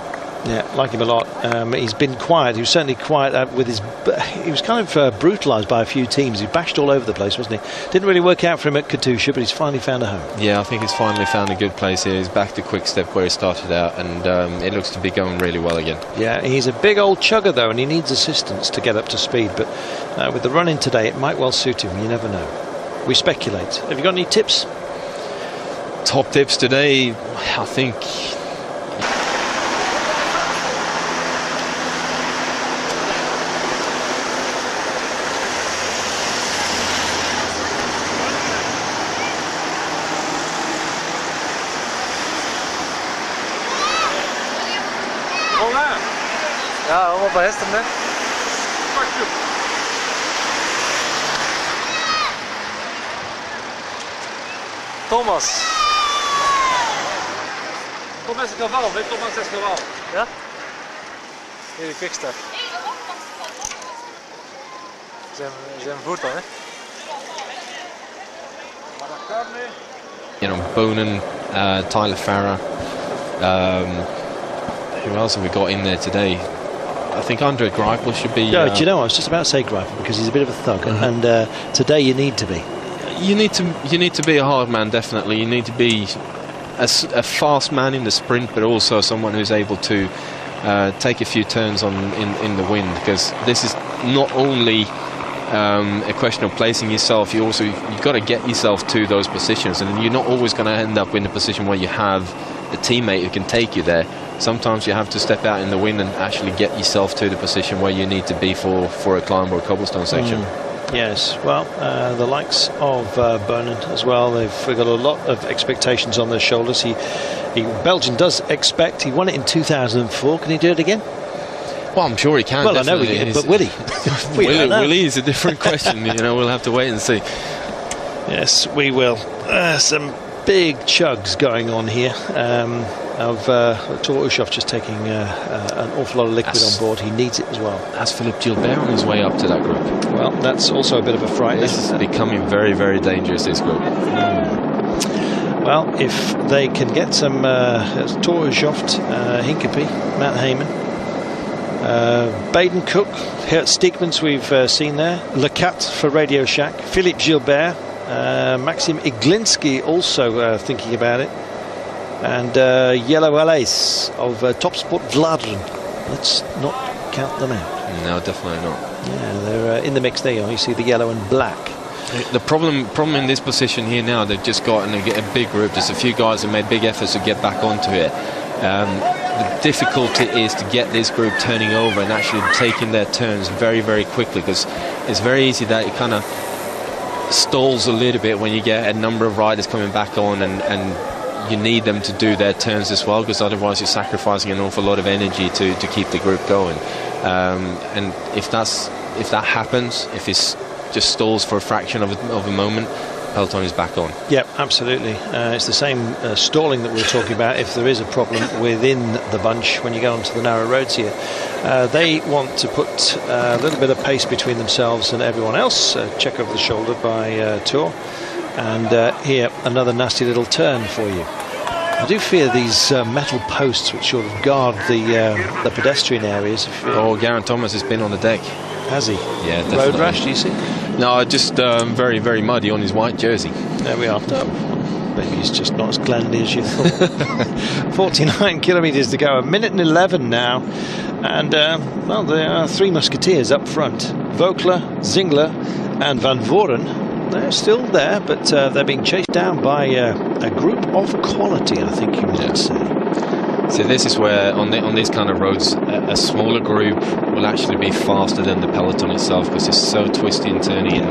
Yeah, like him a lot. He's been quiet. He was certainly quiet with his. He was kind of brutalised by a few teams. He bashed all over the place, wasn't he? Didn't really work out for him at Katusha, but he's finally found a home. Yeah, I think he's finally found a good place here. He's back to Quick Step where he started out, and it looks to be going really well again. Yeah, he's a big old chugger though, and he needs assistance to get up to speed. But with the run-in today, it might well suit him. You never know. We speculate. Have you got any tips? Top tips today, I think. Ja, allemaal bij Heston, hè? Thomas. Thomas is geval, weet Thomas is geval. Ja? Hier de quickstep. Zijn voet dan, hè? You know, Boonen, Tyler Farrer. Who else have we got in there today? I think Andre Greipel should be. Yeah, do you know? I was just about to say Greipel because he's a bit of a thug, and today you need to be. You need to be a hard man, definitely. You need to be a fast man in the sprint, but also someone who's able to take a few turns in the wind, because this is not only a question of placing yourself. You've got to get yourself to those positions, and you're not always going to end up in a position where you have a teammate who can take you there. Sometimes you have to step out in the wind and actually get yourself to the position where you need to be for a climb or a cobblestone section. Yes, well, the likes of Boonen as well, they've got a lot of expectations on their shoulders. Belgium does expect, he won it in 2004, can he do it again? Well, I'm sure he can. Well, definitely. I know he can, but will he? Willie is a different question. You know, we'll have to wait and see. Yes, we will. Some big chugs going on here. Of Thor Ushoff just taking an awful lot of liquid on board. He needs it as well. That's Philippe Gilbert on his way up to that group. Well, that's also a bit of a fright. This is becoming very, very dangerous, this group. Well, if they can get some Thor Ushoff, Hinkepie, Matt Heyman, Baden Cook, Geert Stiekmans we've seen there, Lecat for Radio Shack, Philippe Gilbert, Maxim Iglinski also thinking about it, and Yellow Alace of Topsport Vladren. Let's not count them out. No, definitely not. Yeah, they're in the mix. There you are. You see the yellow and black. The problem in this position here now, they've just gotten a big group. There's a few guys that made big efforts to get back onto it. The difficulty is to get this group turning over and actually taking their turns very, very quickly, because it's very easy that it kind of stalls a little bit when you get a number of riders coming back on, and you need them to do their turns as well, because otherwise you're sacrificing an awful lot of energy to keep the group going. And if that happens, if it's just stalls for a fraction of a moment, peloton is back on. Yep, absolutely. It's the same stalling that we were talking about if there is a problem within the bunch when you go onto the narrow roads here. They want to put a little bit of pace between themselves and everyone else. Check over the shoulder by Tour. And here, another nasty little turn for you. I do fear these metal posts which sort of guard the pedestrian areas. Oh, Geraint Thomas has been on the deck. Has he? Yeah, definitely. Road rash, do you see? No, just very, very muddy on his white jersey. There we are. Maybe he's just not as cleanly as you thought. 49 kilometres to go, 1 minute and 11 now. And, well, there are 3 musketeers up front. Vogler, Zingler and Van Voren. They're still there, but they're being chased down by a group of quality, I think you might say. So this is where, on these kind of roads, a smaller group will actually be faster than the peloton itself, because it's so twisty and turny, and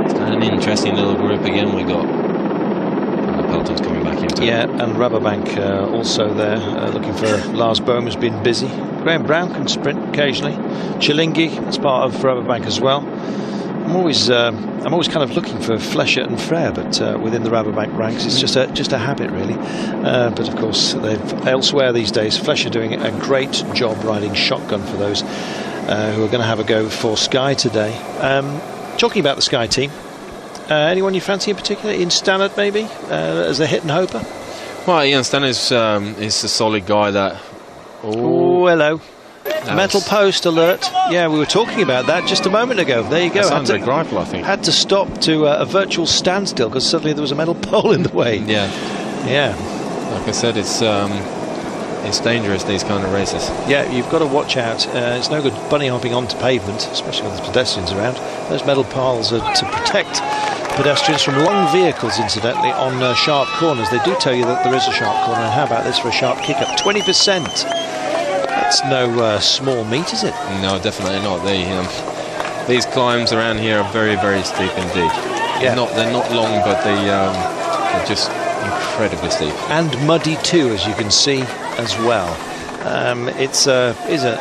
it's kind of an interesting little group again we got. And the peloton's coming back into it. Yeah, and Rabobank also there, looking for Lars Bohm, has been busy. Graham Brown can sprint occasionally. Chilingi is part of Rabobank as well. I'm always kind of looking for Flescher and Frère, but within the Rabobank ranks, it's just a habit really. But of course, they've elsewhere these days. Flescher doing a great job riding shotgun for those who are going to have a go for Sky today. Talking about the Sky team, anyone you fancy in particular? Ian Stannard maybe as a hit and hoper. Well, Ian Stannard is a solid guy that. Oh, hello. Metal post alert. Yeah, we were talking about that just a moment ago. There you go. Andre Greipel, I think. Had to stop to a virtual standstill because suddenly there was a metal pole in the way. Yeah. Yeah. Like I said, it's dangerous, these kind of races. Yeah, you've got to watch out. It's no good bunny hopping onto pavement, especially when there's pedestrians around. Those metal poles are to protect pedestrians from long vehicles, incidentally, on sharp corners. They do tell you that there is a sharp corner. And how about this for a sharp kick-up? 20%. That's no small meat, is it? No, definitely not. These climbs around here are very, very steep indeed. Yeah. They're not long, but they're just incredibly steep. And muddy too, as you can see as well. It's an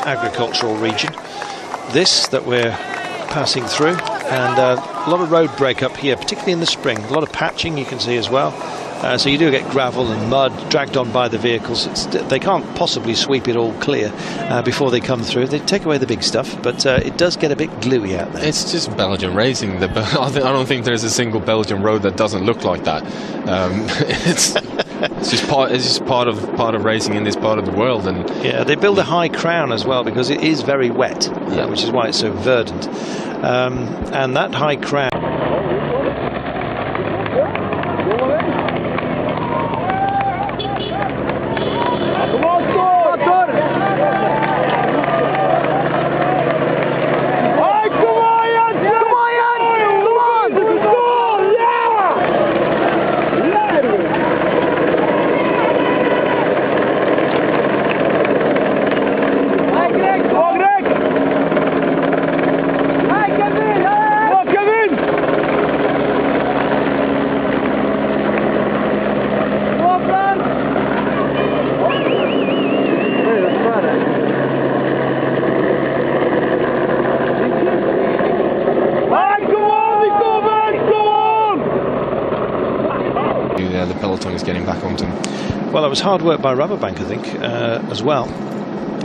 agricultural region, this that we're passing through, and a lot of road break up here, particularly in the spring. A lot of patching you can see as well. So you do get gravel and mud dragged on by the vehicles. They can't possibly sweep it all clear before they come through. They take away the big stuff, but it does get a bit gluey out there. It's just Belgian racing. I don't think there's a single Belgian road that doesn't look like that. It's just part of racing in this part of the world. And yeah, they build a high crown as well because it is very wet, which is why it's so verdant. And that high crown. Peloton is getting back onto him. Well, it was hard work by Rabobank, I think, as well,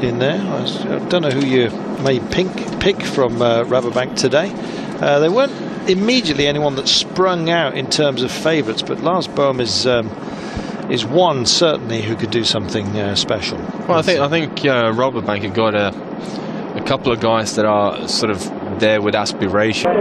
in there. I don't know who you may pick from Rabobank today. They weren't immediately anyone that sprung out in terms of favourites, but Lars Bohm is one certainly who could do something special. Well, I think Rabobank have got a couple of guys that are sort of there with aspiration.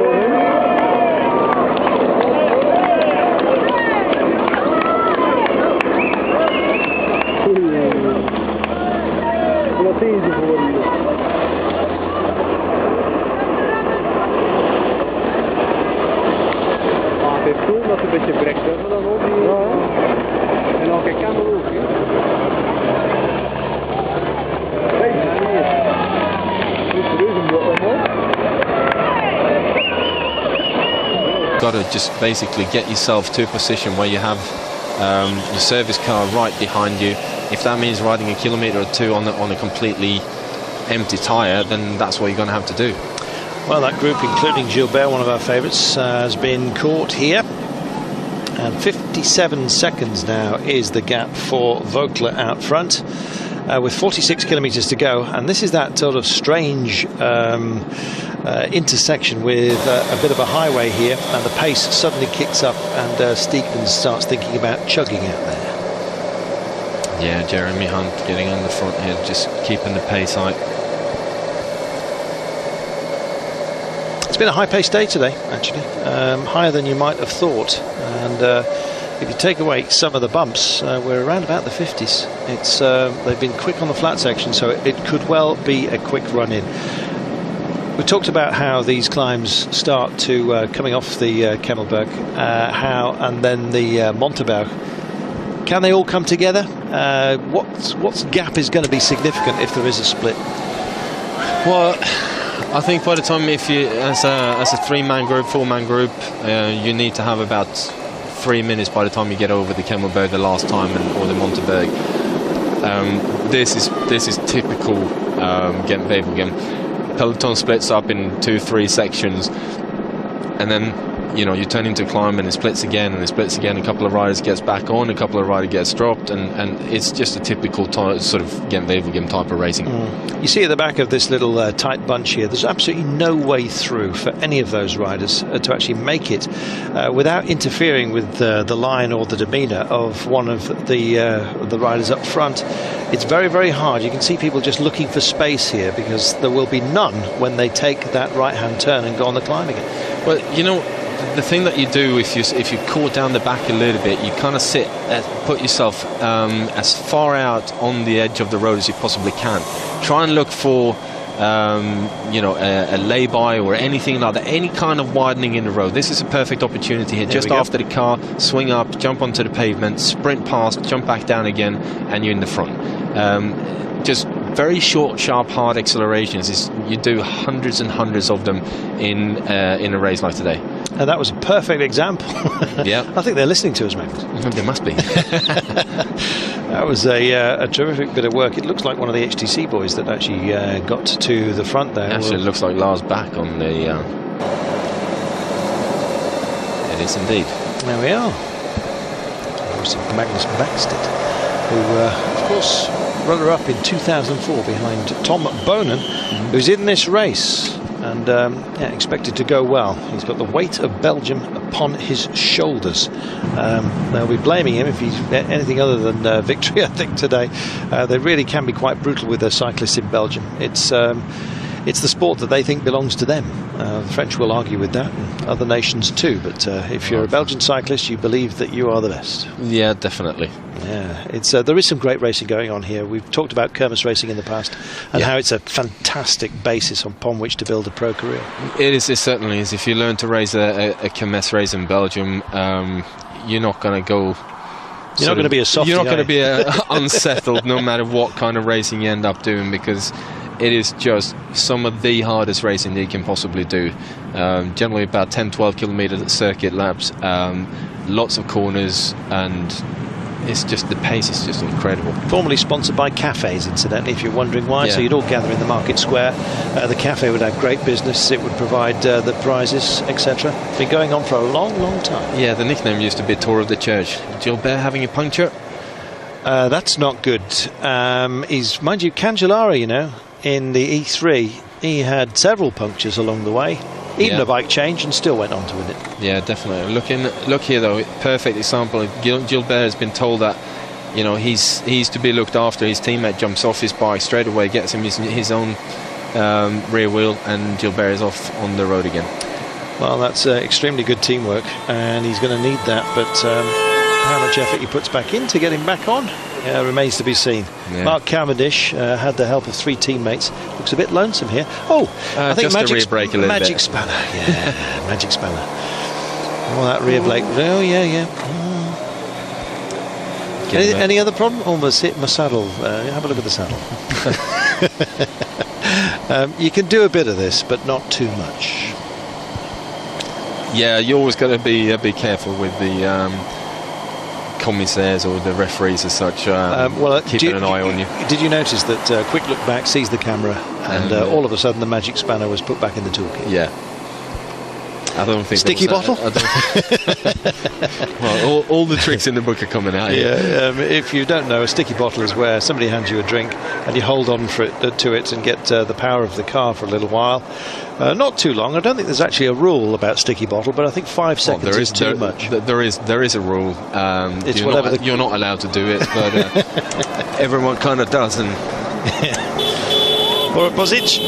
Got to just basically get yourself to a position where you have your service car right behind you. If that means riding a kilometre or two on a completely empty tyre, then that's what you're going to have to do. Well, that group, including Gilbert, one of our favourites, has been caught here. And 57 seconds now is the gap for Vogler out front, with 46 kilometres to go. And this is that sort of strange intersection with a bit of a highway here, and the pace suddenly kicks up, and Steekman starts thinking about chugging out there. Yeah, Jeremy Hunt getting on the front here, just keeping the pace high. It's been a high-paced day today, actually, higher than you might have thought. And if you take away some of the bumps, we're around about the 50s. They've been quick on the flat section, so it could well be a quick run-in. We talked about how these climbs start to coming off the Kemmelberg, and then the Montabaur. Can they all come together? What gap is going to be significant if there is a split? Well, I think by the time, if you as a three-man group, four-man group, you need to have about 3 minutes by the time you get over the Kemmelberg the last time, or the Montabaur. This is typical Gent-Wevelgem. Peloton splits up in 2-3 sections, and then you turn into climb, and it splits again, and it splits again. A couple of riders gets back on, a couple of riders gets dropped, and it's just a typical sort of Gent-Wevelgem type of racing. You see at the back of this little tight bunch here, there's absolutely no way through for any of those riders to actually make it without interfering with the line or the demeanour of one of the riders up front. It's very, very hard. You can see people just looking for space here, because there will be none when they take that right-hand turn and go on the climb again. Well, the thing that you do if you caught down the back a little bit, you kind of put yourself as far out on the edge of the road as you possibly can. Try and look for a lay-by or anything like that, any kind of widening in the road. This is a perfect opportunity here. Just after the car, swing up, jump onto the pavement, sprint past, jump back down again, and you're in the front. Just very short, sharp, hard accelerations. You do hundreds and hundreds of them in a race like today. And that was a perfect example. Yeah, I think they're listening to us, Magnus. They must be. That was a terrific bit of work. It looks like one of the HTC boys that actually got to the front there. Actually, it looks like Lars back on the. It is indeed. There we are. Magnus Backstedt, who, of course, runner-up in 2004 behind Tom Boonen, who's in this race. And expected to go well. He's got the weight of Belgium upon his shoulders. They'll be blaming him if he's anything other than victory, I think, today. They really can be quite brutal with their cyclists in Belgium. It's the sport that they think belongs to them. The French will argue with that, and other nations too. But if you're a Belgian cyclist, you believe that you are the best. Yeah, definitely. Yeah, there is some great racing going on here. We've talked about Kermis racing in the past, and how it's a fantastic basis upon which to build a pro career. It certainly is. If you learn to race a Kermis race in Belgium, you're not going to go. You're not going to be a softie. You're not going to be unsettled, no matter what kind of racing you end up doing, because it is just some of the hardest racing that you can possibly do. Generally about 10-12 kilometre circuit laps, lots of corners, and it's just the pace is just incredible. Formerly sponsored by cafes, incidentally, if you're wondering why. Yeah. So you'd all gather in the market square. The cafe would have great business. It would provide the prizes, etc. Been going on for a long, long time. Yeah, the nickname used to be Tour of the Church. Gilbert having a puncture. That's not good. He's, mind you, Cancellara, you know, in the E3, he had several punctures along the way. Even a bike change, and still went on to win it. Yeah, definitely. Look here though, perfect example. Gilbert has been told that, you know, he's to be looked after. His teammate jumps off his bike straight away, gets him his own rear wheel, and Gilbert is off on the road again. Well, that's extremely good teamwork, and he's going to need that. But how much effort he puts back in to get him back on remains to be seen. Yeah. Mark Cavendish had the help of 3 teammates. Looks a bit lonesome here. Oh, I think just a rear brake a little Magic bit. Spanner. Yeah, Magic Spanner. Oh, that rear brake. Oh, yeah. Any other problem? Almost hit my saddle. Have a look at the saddle. You can do a bit of this, but not too much. Yeah, you always got to be careful with the commissaires or the referees as such, keeping an eye on you. Did you notice that Quick Look Back sees the camera and all of a sudden the Magic Spanner was put back in the toolkit? Yeah. I don't think sticky bottle. Well, all the tricks in the book are coming out. Yeah. If you don't know, a sticky bottle is where somebody hands you a drink and you hold on to it and get the power of the car for a little while. Not too long. I don't think there's actually a rule about sticky bottle, but I think 5 seconds is too much. There is a rule. You're not allowed to do it, but everyone kind of does. And Borut Bozic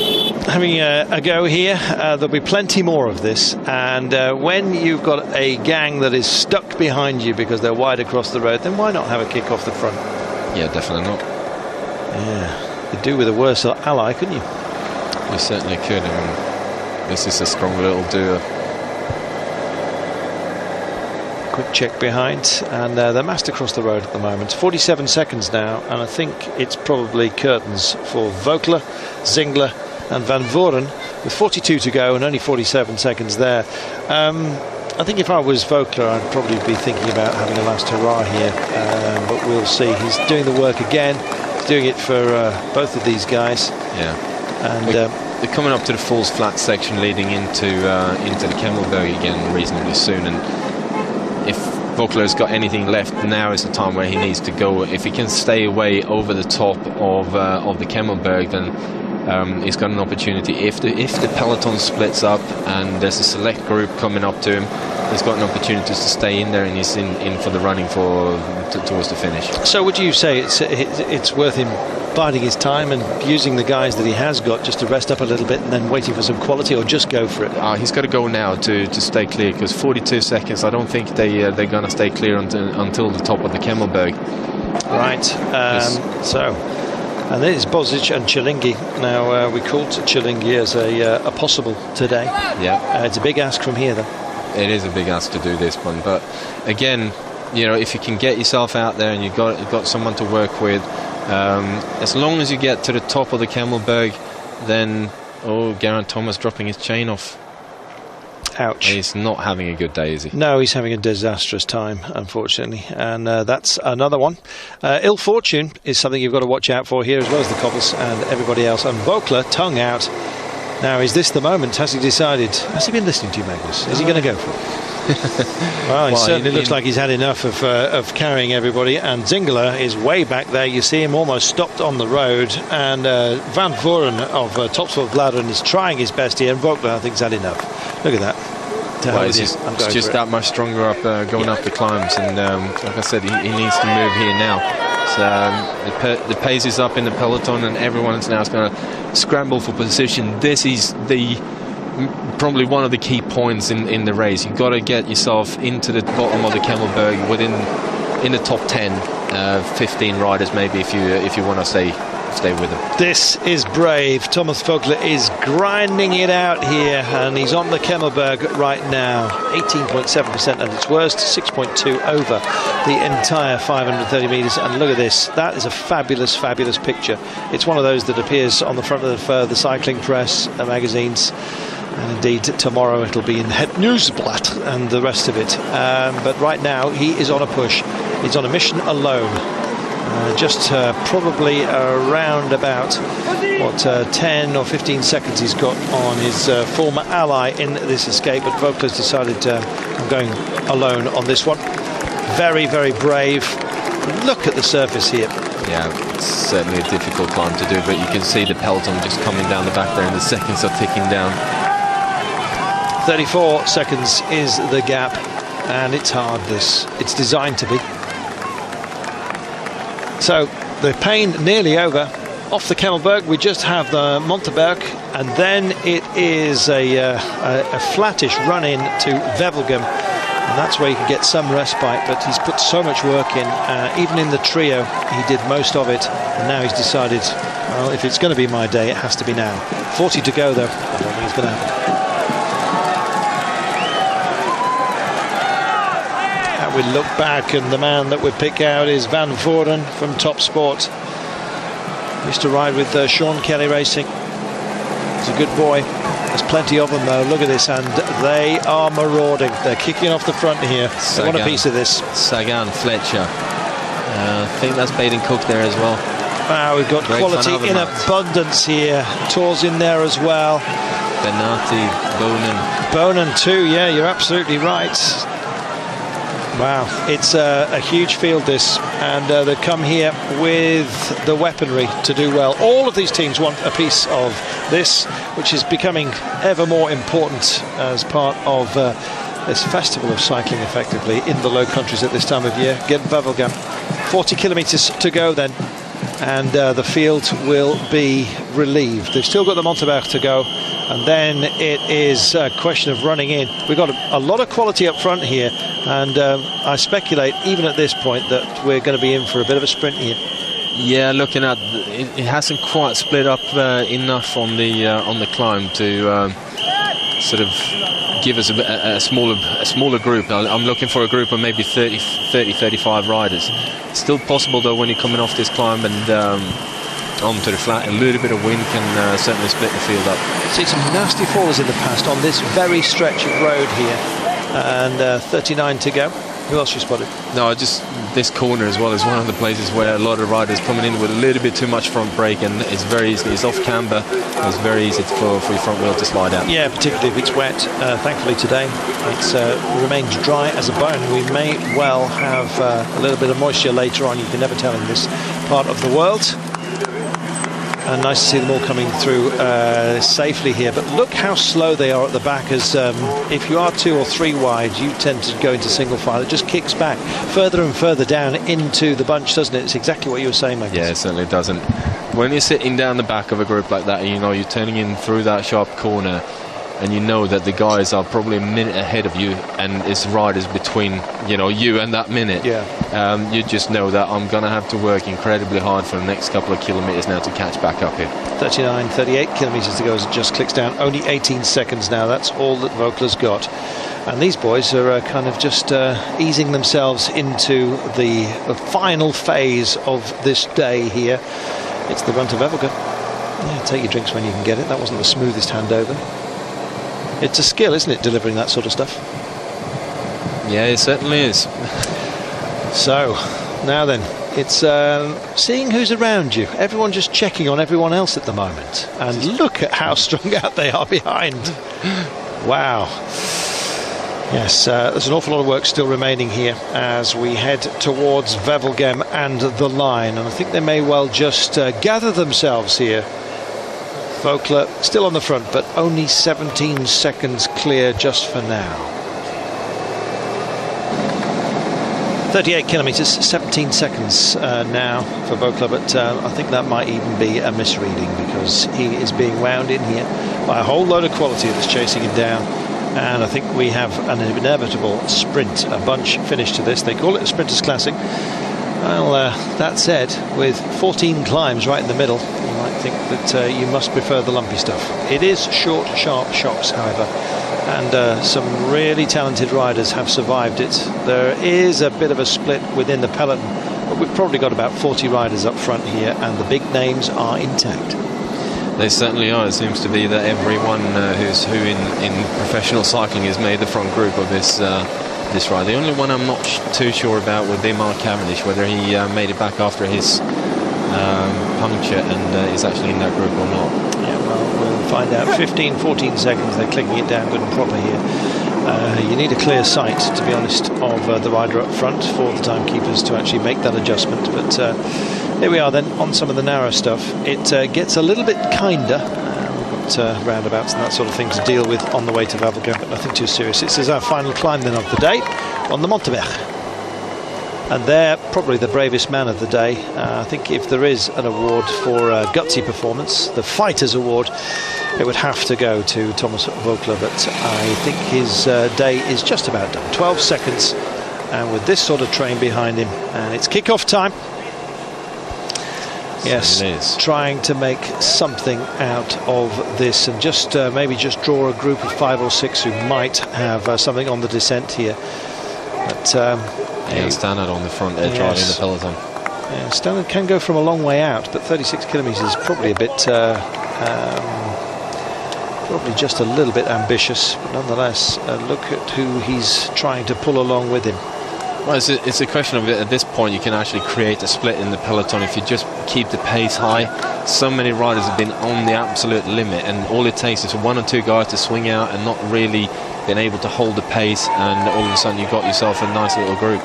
having a go here. There'll be plenty more of this, and when you've got a gang that is stuck behind you because they're wide across the road, then why not have a kick off the front? Yeah, definitely not. Yeah, you'd do with a worse ally, couldn't you? You certainly could. I mean, this is a strong little duo. Quick check behind, and they're massed across the road at the moment. 47 seconds now, and I think it's probably curtains for Vogler, Zingler and Van Voren, with 42 to go and only 47 seconds there. I think if I was Vogler, I'd probably be thinking about having a last hurrah here, but we'll see. He's doing the work again. He's doing it for both of these guys. Yeah. And they're coming up to the falls flat section leading into the Kemmelberg again reasonably soon, and if Vogler's got anything left, now is the time where he needs to go. If he can stay away over the top of the Kemmelberg, then he's got an opportunity. If the peloton splits up and there's a select group coming up to him, he's got an opportunity to stay in there, and he's in for the running towards the finish. So would you say it's worth him biding his time and using the guys that he has got just to rest up a little bit and then waiting for some quality, or just go for it? He's got to go now to stay clear, because 42 seconds, I don't think they're going to stay clear until the top of the Kemmelberg. Right. And there's Bozic and Cilingi. Now, we called Cilingi as a possible today. Yeah. It's a big ask from here, though. It is a big ask to do this one, but again, you know, if you can get yourself out there and you've got someone to work with, as long as you get to the top of the Kemmelberg, then Geraint Thomas dropping his chain off. Ouch. He's not having a good day, is he? No, he's having a disastrous time, unfortunately, and that's another one. Ill fortune is something you've got to watch out for here, as well as the cobbles and everybody else. And Vogler, tongue out. Now, is this the moment? Has he decided? Has he been listening to you, Magnus? Is he going to go for it? Well, it certainly looks like he's had enough of carrying everybody, and Zingler is way back there. You see him almost stopped on the road, and Van Voren of Topsville-Bladeren is trying his best here, and Vogler, I think, has had enough. Look at that. It's just that much stronger up going up the climbs, and like I said, he needs to move here now. So the pace is up in the peloton, and everyone's now going to scramble for position. This is probably one of the key points in the race. You've got to get yourself into the bottom of the Kemmelberg in the top 10, 15 riders maybe, if you want to stay with them. This is brave. Thomas Vogler is grinding it out here, and he's on the Kemmelberg right now. 18.7% at its worst, 6.2 over the entire 530 metres. And look at this. That is a fabulous, fabulous picture. It's one of those that appears on the front of the cycling press magazines. And indeed, tomorrow it'll be in Het Nieuwsblad and the rest of it. But right now, he is on a push. He's on a mission alone. Just probably around about 10 or 15 seconds he's got on his former ally in this escape, but Vogler's decided I'm going alone on this one. Very, very brave. Look at the surface here. Yeah, it's certainly a difficult climb to do, but you can see the peloton just coming down the back there and the seconds are ticking down. 34 seconds is the gap, and it's hard, this. It's designed to be. So the pain nearly over. Off the Kemmelberg, we just have the Monteberg, and then it is a flattish run in to Wevelgem, and that's where you can get some respite. But he's put so much work in, even in the trio he did most of it, and now he's decided, well, if it's going to be my day, it has to be now. 40 to go though. I don't think it's going to happen. And we look back, and the man that we pick out is Van Voorden from Top Sport. Used to ride with Sean Kelly Racing. He's a good boy. There's plenty of them though. Look at this, and they are marauding. They're kicking off the front here. They want a piece of this. Sagan, Fletcher. I think that's Baden Cook there as well. Wow, we've got quality in abundance here. Tours in there as well. Benati, Boonen. Boonen too, yeah, you're absolutely right. Wow, it's a huge field this, and they come here with the weaponry to do well. All of these teams want a piece of this, which is becoming ever more important as part of this festival of cycling effectively in the Low Countries at this time of year. Gent-Wevelgem, 40 kilometres to go then, and the field will be relieved. They've still got the Monteberg to go, and then it is a question of running in. We've got a lot of quality up front here, and I speculate even at this point that we're going to be in for a bit of a sprint here. Yeah, looking at it hasn't quite split up enough on the climb to sort of give us a smaller group. I'm looking for a group of maybe 35 riders. It's still possible though when you're coming off this climb and onto the flat. A little bit of wind can certainly split the field up. Seen some nasty falls in the past on this very stretch of road here, and 39 to go. Who else you spotted? No, just this corner as well is one of the places where a lot of riders coming in with a little bit too much front brake, and it's very easy. It's off camber. It's very easy for your front wheel to slide out. Yeah, particularly if it's wet. Thankfully today it's remains dry as a bone. We may well have a little bit of moisture later on. You can never tell in this part of the world. And nice to see them all coming through safely here. But look how slow they are at the back, as if you are 2 or 3 wide, you tend to go into single file. It just kicks back further and further down into the bunch, doesn't it? It's exactly what you were saying, Magnus. Yeah, it certainly doesn't. When you're sitting down the back of a group like that, and you know you're turning in through that sharp corner, and you know that the guys are probably a minute ahead of you, and it's riders between you and that minute. Yeah. You just know that I'm going to have to work incredibly hard for the next couple of kilometres now to catch back up here. 39, 38 kilometres to go as it just clicks down. Only 18 seconds now. That's all that Vogler's got. And these boys are kind of just easing themselves into the final phase of this day here. It's the run to Wevelgem. Yeah, take your drinks when you can get it. That wasn't the smoothest handover. It's a skill, isn't it, delivering that sort of stuff? Yeah, it certainly is. So, now then, it's seeing who's around you. Everyone just checking on everyone else at the moment. And look at how strung out they are behind. Wow. Yes, there's an awful lot of work still remaining here as we head towards Wevelgem and the line. And I think they may well just gather themselves here. Vogler still on the front, but only 17 seconds clear just for now. 38 kilometres, 17 seconds now for Vogler, but I think that might even be a misreading, because he is being wound in here by a whole load of quality that's chasing him down. And I think we have an inevitable sprint, a bunch finish to this. They call it a Sprinters Classic. Well, that said, with 14 climbs right in the middle, you might think that you must prefer the lumpy stuff. It is short, sharp shocks, however, and some really talented riders have survived it. There is a bit of a split within the peloton, but we've probably got about 40 riders up front here, and the big names are intact. They certainly are. It seems to be that everyone who's in professional cycling has made the front group of this this ride. The only one I'm not too sure about would be Mark Cavendish, whether he made it back after his puncture and is actually in that group or not. Yeah, well, we'll find out. 15-14 seconds. They're clicking it down good and proper here. You need a clear sight, to be honest, of the rider up front for the timekeepers to actually make that adjustment. But here we are then on some of the narrow stuff. It gets a little bit kinder. We've got roundabouts and that sort of thing to deal with on the way to Wevelgem, but nothing too serious. This is our final climb then of the day on the Monteberg. And they're probably the bravest man of the day. I think if there is an award for gutsy performance, the Fighters Award, it would have to go to Thomas Vogler, but I think his day is just about done. 12 seconds, and with this sort of train behind him, and it's kick-off time. Yes, trying to make something out of this, and just maybe just draw a group of 5 or 6 who might have something on the descent here. But Stannard on the front edge, driving the peloton. Yeah, Stannard can go from a long way out, but 36 kilometres is probably a bit, probably just a little bit ambitious. But nonetheless, look at who he's trying to pull along with him. Well, it's a question of, at this point, you can actually create a split in the peloton if you just keep the pace high. So many riders have been on the absolute limit, and all it takes is for 1 or 2 guys to swing out and not really been able to hold the pace, and all of a sudden you've got yourself a nice little group.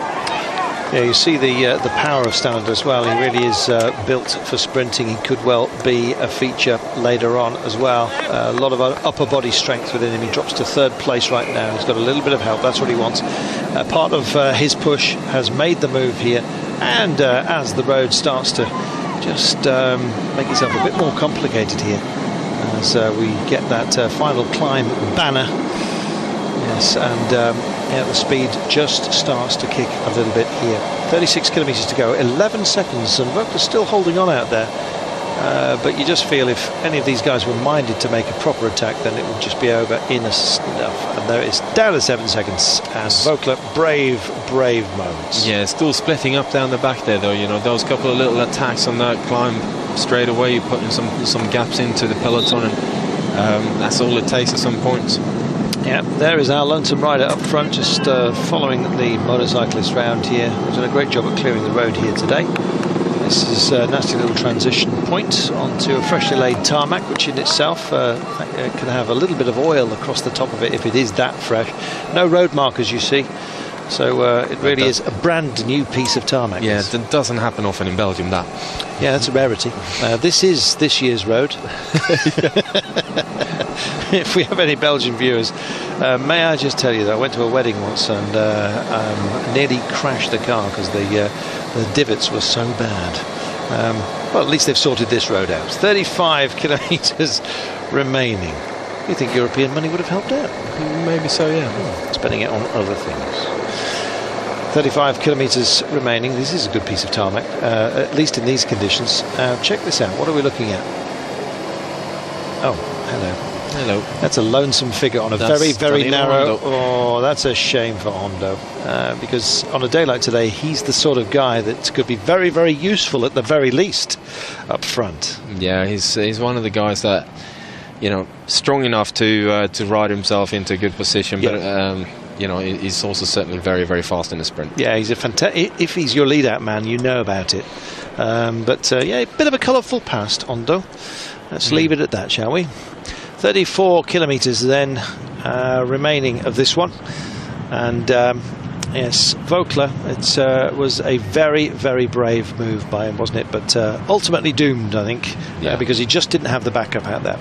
Yeah, you see the power of Stannard as well. He really is built for sprinting. He could well be a feature later on as well. A lot of upper body strength within him. He drops to 3rd place right now. He's got a little bit of help. That's what he wants. Part of his push has made the move here, and as the road starts to just make itself a bit more complicated here, as we get that final climb banner. Yes, and yeah, the speed just starts to kick a little bit here. 36 kilometres to go, 11 seconds, and Vogler's still holding on out there. But you just feel if any of these guys were minded to make a proper attack, then it would just be over in a snuff. And there it's down to 7 seconds, and Vogler, brave moments. Yeah, still splitting up down the back there, though. You know, those couple of little attacks on that climb straight away, you're putting some gaps into the peloton, and that's all it takes at some points. Yeah, there is our lonesome rider up front, just following the motorcyclists round here. We've done a great job at clearing the road here today. This is a nasty little transition point onto a freshly laid tarmac, which in itself can have a little bit of oil across the top of it if it is that fresh. No road markers, you see. So it really is a brand new piece of tarmac. Yeah, it doesn't happen often in Belgium, that. Yeah, that's a rarity. This is this year's road. If we have any Belgian viewers, may I just tell you that I went to a wedding once and nearly crashed the car because the divots were so bad. Well, at least they've sorted this road out. 35 kilometres remaining. You think European money would have helped out? Maybe so, yeah. Spending it on other things. 35 kilometres remaining. This is a good piece of tarmac, at least in these conditions. Check this out. What are we looking at? Oh, hello. That's a lonesome figure on a very narrow. Hondo. Oh, that's a shame for Hondo, because on a day like today, he's the sort of guy that could be very useful at the very least up front. Yeah, he's one of the guys that, you know, strong enough to ride himself into a good position, but you know, he's also certainly very fast in the sprint. Yeah, he's a fantastic. If he's your lead-out man, you know about it. But yeah, a bit of a colourful past, Hondo. Let's leave it at that, shall we? 34 kilometres then remaining of this one, and yes, Vogler, it was a very brave move by him, wasn't it? But ultimately doomed, I think, because he just didn't have the backup out there.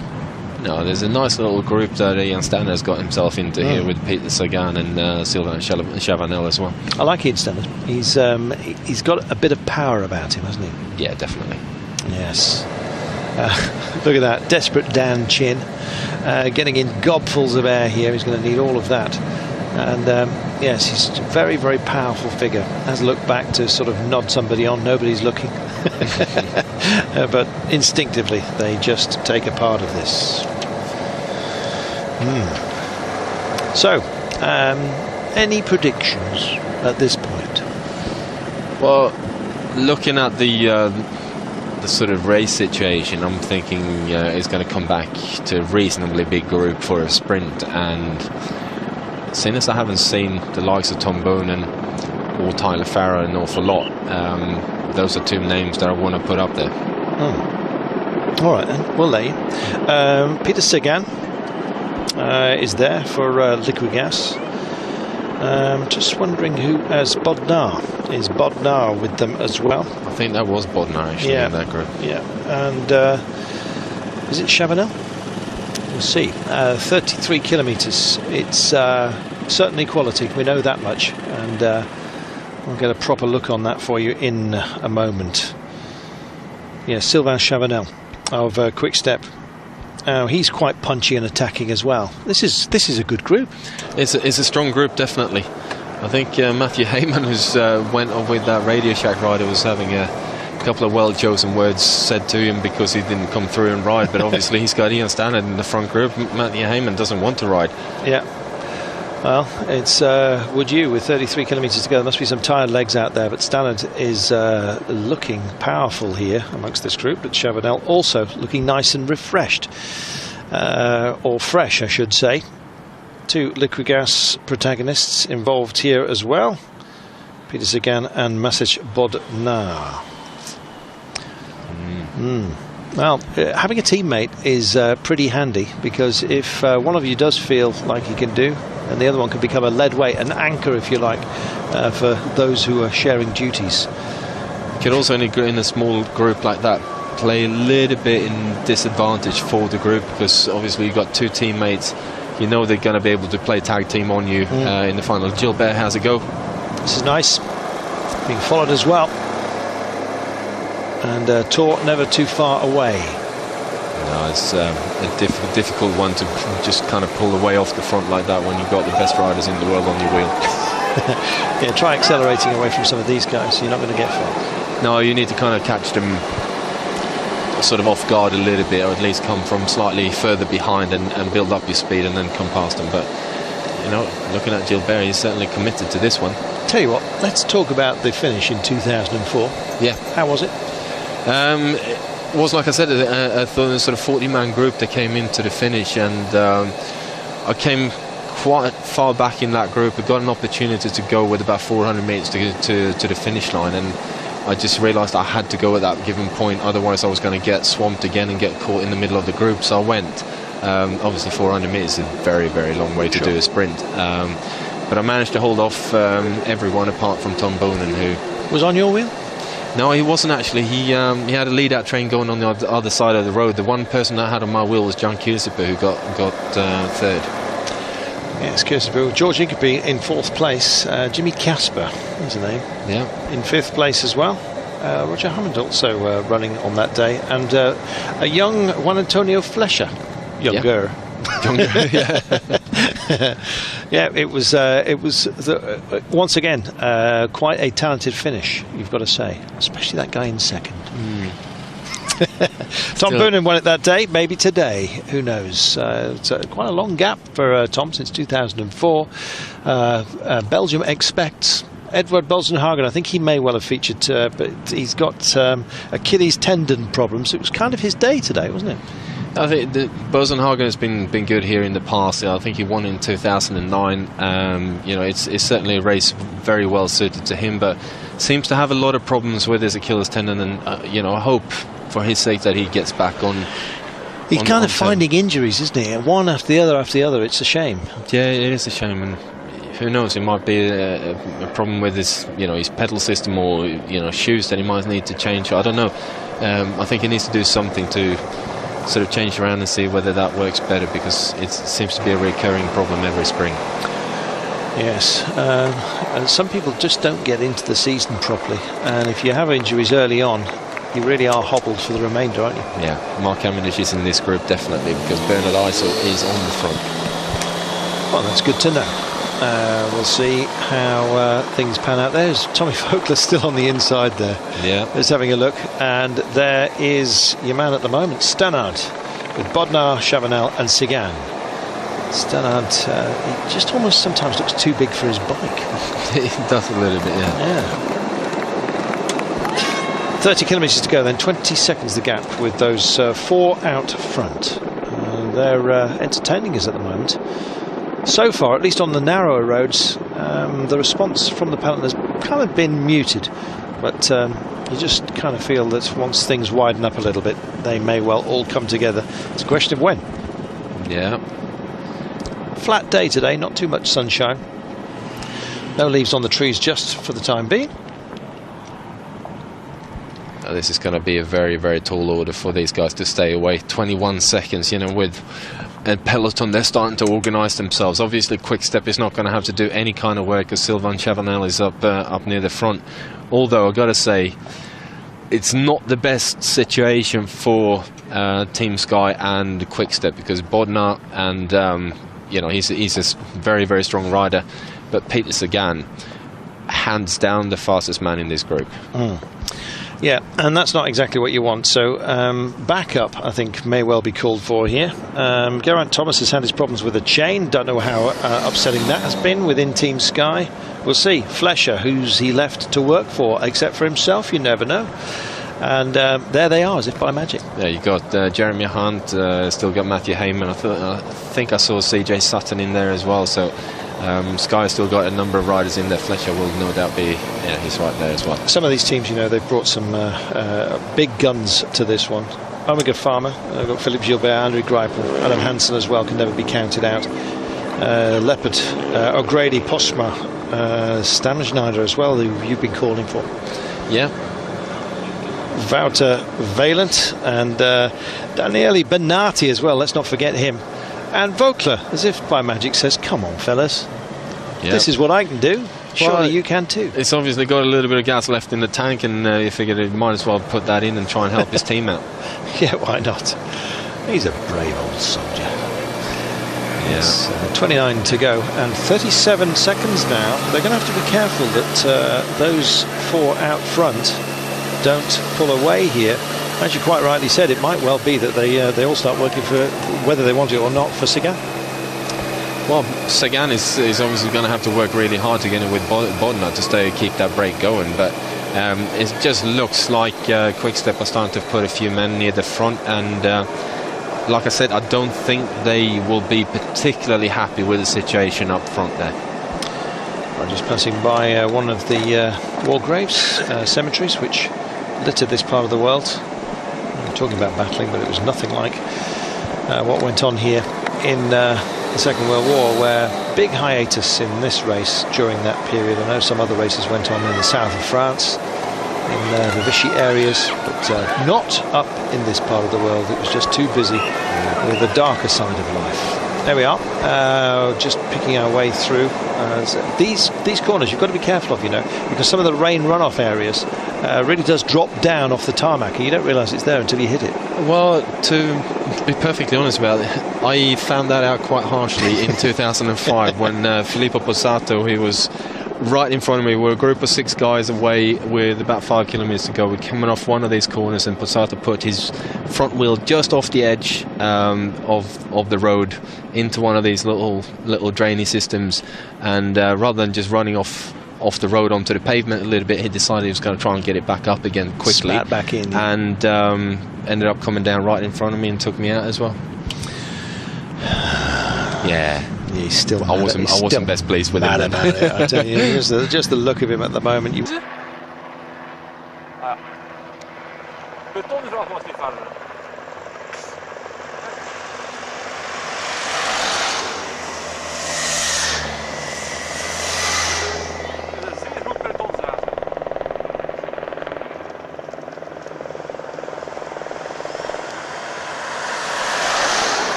No, there's a nice little group that Ian Stannard's got himself into here with Peter Sagan and Sylvain Chavanel as well. I like Ian Stannard. He's got a bit of power about him, hasn't he? Yeah, definitely. Yes. Look at that, desperate Dan Chin, getting in gobfuls of air here. He's going to need all of that. And yes, he's a very powerful figure. Has looked back to sort of nod somebody on. Nobody's looking. But instinctively, they just take a part of this. So, any predictions at this point? Well, looking at the sort of race situation, I'm thinking it's going to come back to a reasonably big group for a sprint, and seeing as I haven't seen the likes of Tom Boonen or Tyler Farrar an awful lot, those are two names that I want to put up there. All right, then. We'll let you. Peter Sagan is there for Liquigas. Just wondering who has Bodnar. Is Bodnar with them as well? I think that was Bodnar actually in that group. Yeah, and is it Chavanel? We'll see. 33 kilometres. It's certainly quality. We know that much, and we'll get a proper look on that for you in a moment. Yeah, Sylvain Chavanel of Quick Step. He's quite punchy and attacking as well. This is a good group. It's a strong group, definitely. I think Matthew Heyman, who's went on with that Radio Shack rider, was having a couple of well-chosen words said to him because he didn't come through and ride. But obviously he's got Ian Stannard in the front group. Matthew Heyman doesn't want to ride. Yeah. Well, it's would you with 33 kilometres to go. There must be some tired legs out there, but Stannard is looking powerful here amongst this group. But Chavanel also looking nice and refreshed, or fresh, I should say. Two Liquigas protagonists involved here as well, Peter Sagan and Masic Bodnar. Well, having a teammate is pretty handy, because if one of you does feel like he can do, and the other one can become a lead weight, an anchor, if you like, for those who are sharing duties. You could also, in a small group like that, play a little bit in disadvantage for the group, because obviously you've got two teammates. You know they're going to be able to play tag team on you in the final. Gilbert has a go. This is nice. Being followed as well. And Tor never too far away. No, it's a difficult one to just kind of pull away off the front like that when you've got the best riders in the world on your wheel. Yeah, try accelerating away from some of these guys. You're not going to get far. No, you need to kind of catch them sort of off guard a little bit, or at least come from slightly further behind and build up your speed and then come past them. But, you know, looking at Gilbert, he's certainly committed to this one. Tell you what, let's talk about the finish in 2004. Yeah. How was it? It was, like I said, a sort of 40-man group that came into the finish, and I came quite far back in that group. I got an opportunity to go with about 400 metres to the finish line, and I just realised I had to go at that given point, otherwise I was going to get swamped again and get caught in the middle of the group. So I went. Obviously 400 metres is a very, very long way to do a sprint, but I managed to hold off everyone apart from Tom Boonen, who was on your wheel. No, he wasn't actually. He had a lead-out train going on the other side of the road. The one person that I had on my wheel was John Kirsiper, who got third. Yes, Kirsiper. George Inkeby in fourth place. Jimmy Casper is the name. Yeah. In fifth place as well. Roger Hammond also running on that day, and a young Juan Antonio Fleischer, younger. Yeah. Yeah, it was once again quite a talented finish, you've got to say, especially that guy in second. Tom Boonen won it that day, maybe today, who knows. It's quite a long gap for Tom since 2004. Belgium expects Edward Bosenhagen. I think he may well have featured, but he's got Achilles tendon problems. It was kind of his day today, wasn't it? I think Bosenhagen has been good here in the past. I think he won in 2009. You know, it's certainly a race very well suited to him, but seems to have a lot of problems with his Achilles tendon. And you know, I hope for his sake that he gets back on. He's kind of finding injuries, isn't he? One after the other. It's a shame. Yeah, it is a shame, and who knows? It might be a problem with his pedal system, or shoes that he might need to change. I don't know. I think he needs to do something to sort of change around and see whether that works better, because it seems to be a recurring problem every spring. Yes, and some people just don't get into the season properly, and if you have injuries early on, you really are hobbled for the remainder, aren't you? Yeah, Mark Cavendish is in this group definitely, because Bernard Eisel is on the front. Well, that's good to know. We'll see how things pan out. There's Tommy Folkler still on the inside there. Yeah. Let's having a look. And there is your man at the moment, Stannard, with Bodnar, Chavanel and Sagan. Stannard, he just almost sometimes looks too big for his bike. He does a little bit, yeah. 30 kilometres to go then, 20 seconds the gap with those four out front. They're entertaining us at the moment. so far, at least on the narrower roads, the response from the peloton has kind of been muted. But you just kind of feel that once things widen up a little bit, they may well all come together. It's a question of when. Yeah. Flat day today, not too much sunshine. No leaves on the trees just for the time being. This is going to be a very, very tall order for these guys to stay away. 21 seconds, you know, with a peloton, they're starting to organise themselves. Obviously, Quick-Step is not going to have to do any kind of work because Sylvain Chavanel is up near the front. Although, I've got to say, it's not the best situation for Team Sky and Quick-Step because Bodnar and, you know, he's a very, very strong rider. But Peter Sagan, hands down the fastest man in this group. Yeah, and that's not exactly what you want. So backup, I think, may well be called for here. Geraint Thomas has had his problems with the chain. Don't know how upsetting that has been within Team Sky. We'll see. Flescher, who's he left to work for, except for himself? You never know. And there they are, as if by magic. Yeah, you got Jeremy Hunt, still got Matthew Heyman. I think I saw CJ Sutton in there as well. So Sky still got a number of riders in there. Fletcher will no doubt be, yeah, he's right there as well. Some of these teams, you know, they've brought some big guns to this one. Omega Pharma, they've got Philippe Gilbert, Andrew Greipel, Adam Hansen as well, can never be counted out. Leopard, O'Grady, Postma, Stan Schneider as well, who you've been calling for. Yeah. Wouter Valent and Daniele Benati as well, let's not forget him. And Vogler, as if by magic, says, come on, fellas. Yep. This is what I can do. Surely you can too. It's obviously got a little bit of gas left in the tank, and you figured he might as well put that in and try and help his team out. Yeah, why not? He's a brave old soldier. Yes, 29 to go and 37 seconds now. They're going to have to be careful that those four out front don't pull away here. As you quite rightly said, it might well be that they all start working for, whether they want it or not, for Sagan. Well, Sagan is obviously going to have to work really hard to get in with Bodnar to keep that break going, but it just looks like Quick-Step are starting to put a few men near the front, and like I said, I don't think they will be particularly happy with the situation up front there. I'm just passing by one of the war graves, cemeteries, which litter this part of the world. I'm talking about battling, but it was nothing like what went on here in the Second World War, where big hiatus in this race during that period. I know some other races went on in the south of France, in the Vichy areas, but not up in this part of the world. It was just too busy with the darker side of life. There we are, just picking our way through. These corners you've got to be careful of, you know, because some of the rain runoff areas really does drop down off the tarmac, and you don't realise it's there until you hit it. Well, to be perfectly honest about it, I found that out quite harshly in 2005 when Filippo Pozzato, he was right in front of me. We were a group of 6 guys away with about 5 kilometres to go. We're coming off one of these corners, and Pozzato put his front wheel just off the edge of the road into one of these little drainy systems, and rather than just running off the road onto the pavement a little bit, he decided he was going to try and get it back up again quickly. Spat back in. And ended up coming down right in front of me and took me out as well. Yeah. He's still I wasn't best pleased with him. I tell you, just the look of him at the moment.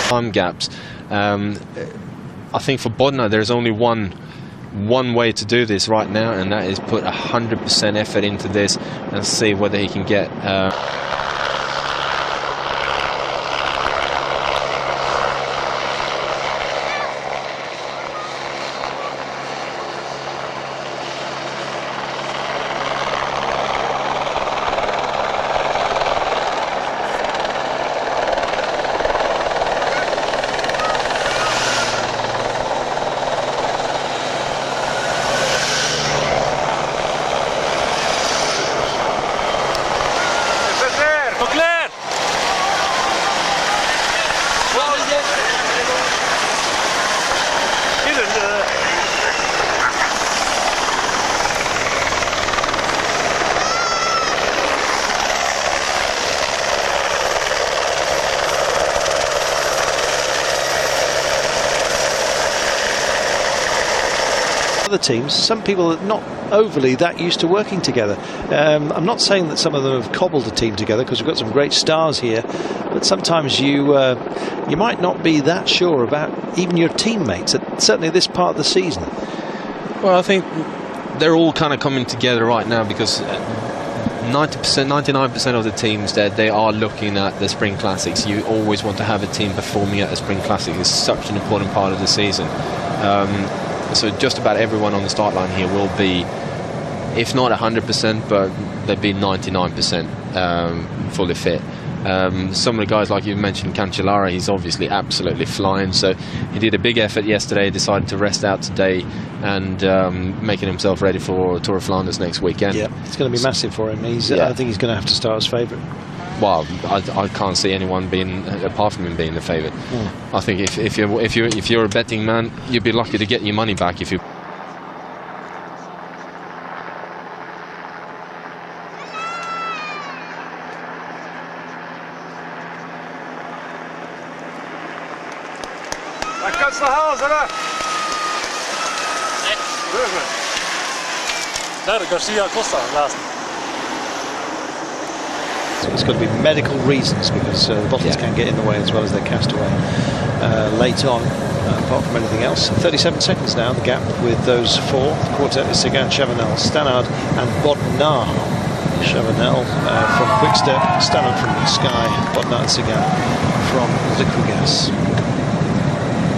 Time gaps. I think for Bodnar there's only one way to do this right now, and that is put 100% effort into this and see whether he can get other teams, some people are not overly that used to working together. I'm not saying that some of them have cobbled a team together, because we've got some great stars here, but sometimes you might not be that sure about even your teammates, certainly this part of the season. Well, I think they're all kind of coming together right now, because 90%, 99% of the teams that they are looking at the Spring Classics. You always want to have a team performing at the Spring Classic. It's such an important part of the season. So just about everyone on the start line here will be, if not 100%, but they'll be 99% fully fit. Some of the guys, like you mentioned, Cancellara, he's obviously absolutely flying. So he did a big effort yesterday, decided to rest out today, and making himself ready for Tour of Flanders next weekend. Yeah, it's going to be massive for him. I think he's going to have to start as favourite. Well, I can't see anyone being, apart from him being the favourite. I think if you're a betting man, you'd be lucky to get your money back if you. Kannst nach Hause, oder? Daar de Garcia Costa laatst. It's got to be medical reasons, because the bottles can get in the way as well as their castaway late on, apart from anything else. 37 seconds now, the gap with those four. The quartet is Sagan, Chavanel, Stannard and Bodnar. Chavanel from Quickstep, Stannard from Sky, Bodnar and Sagan from Liquigas.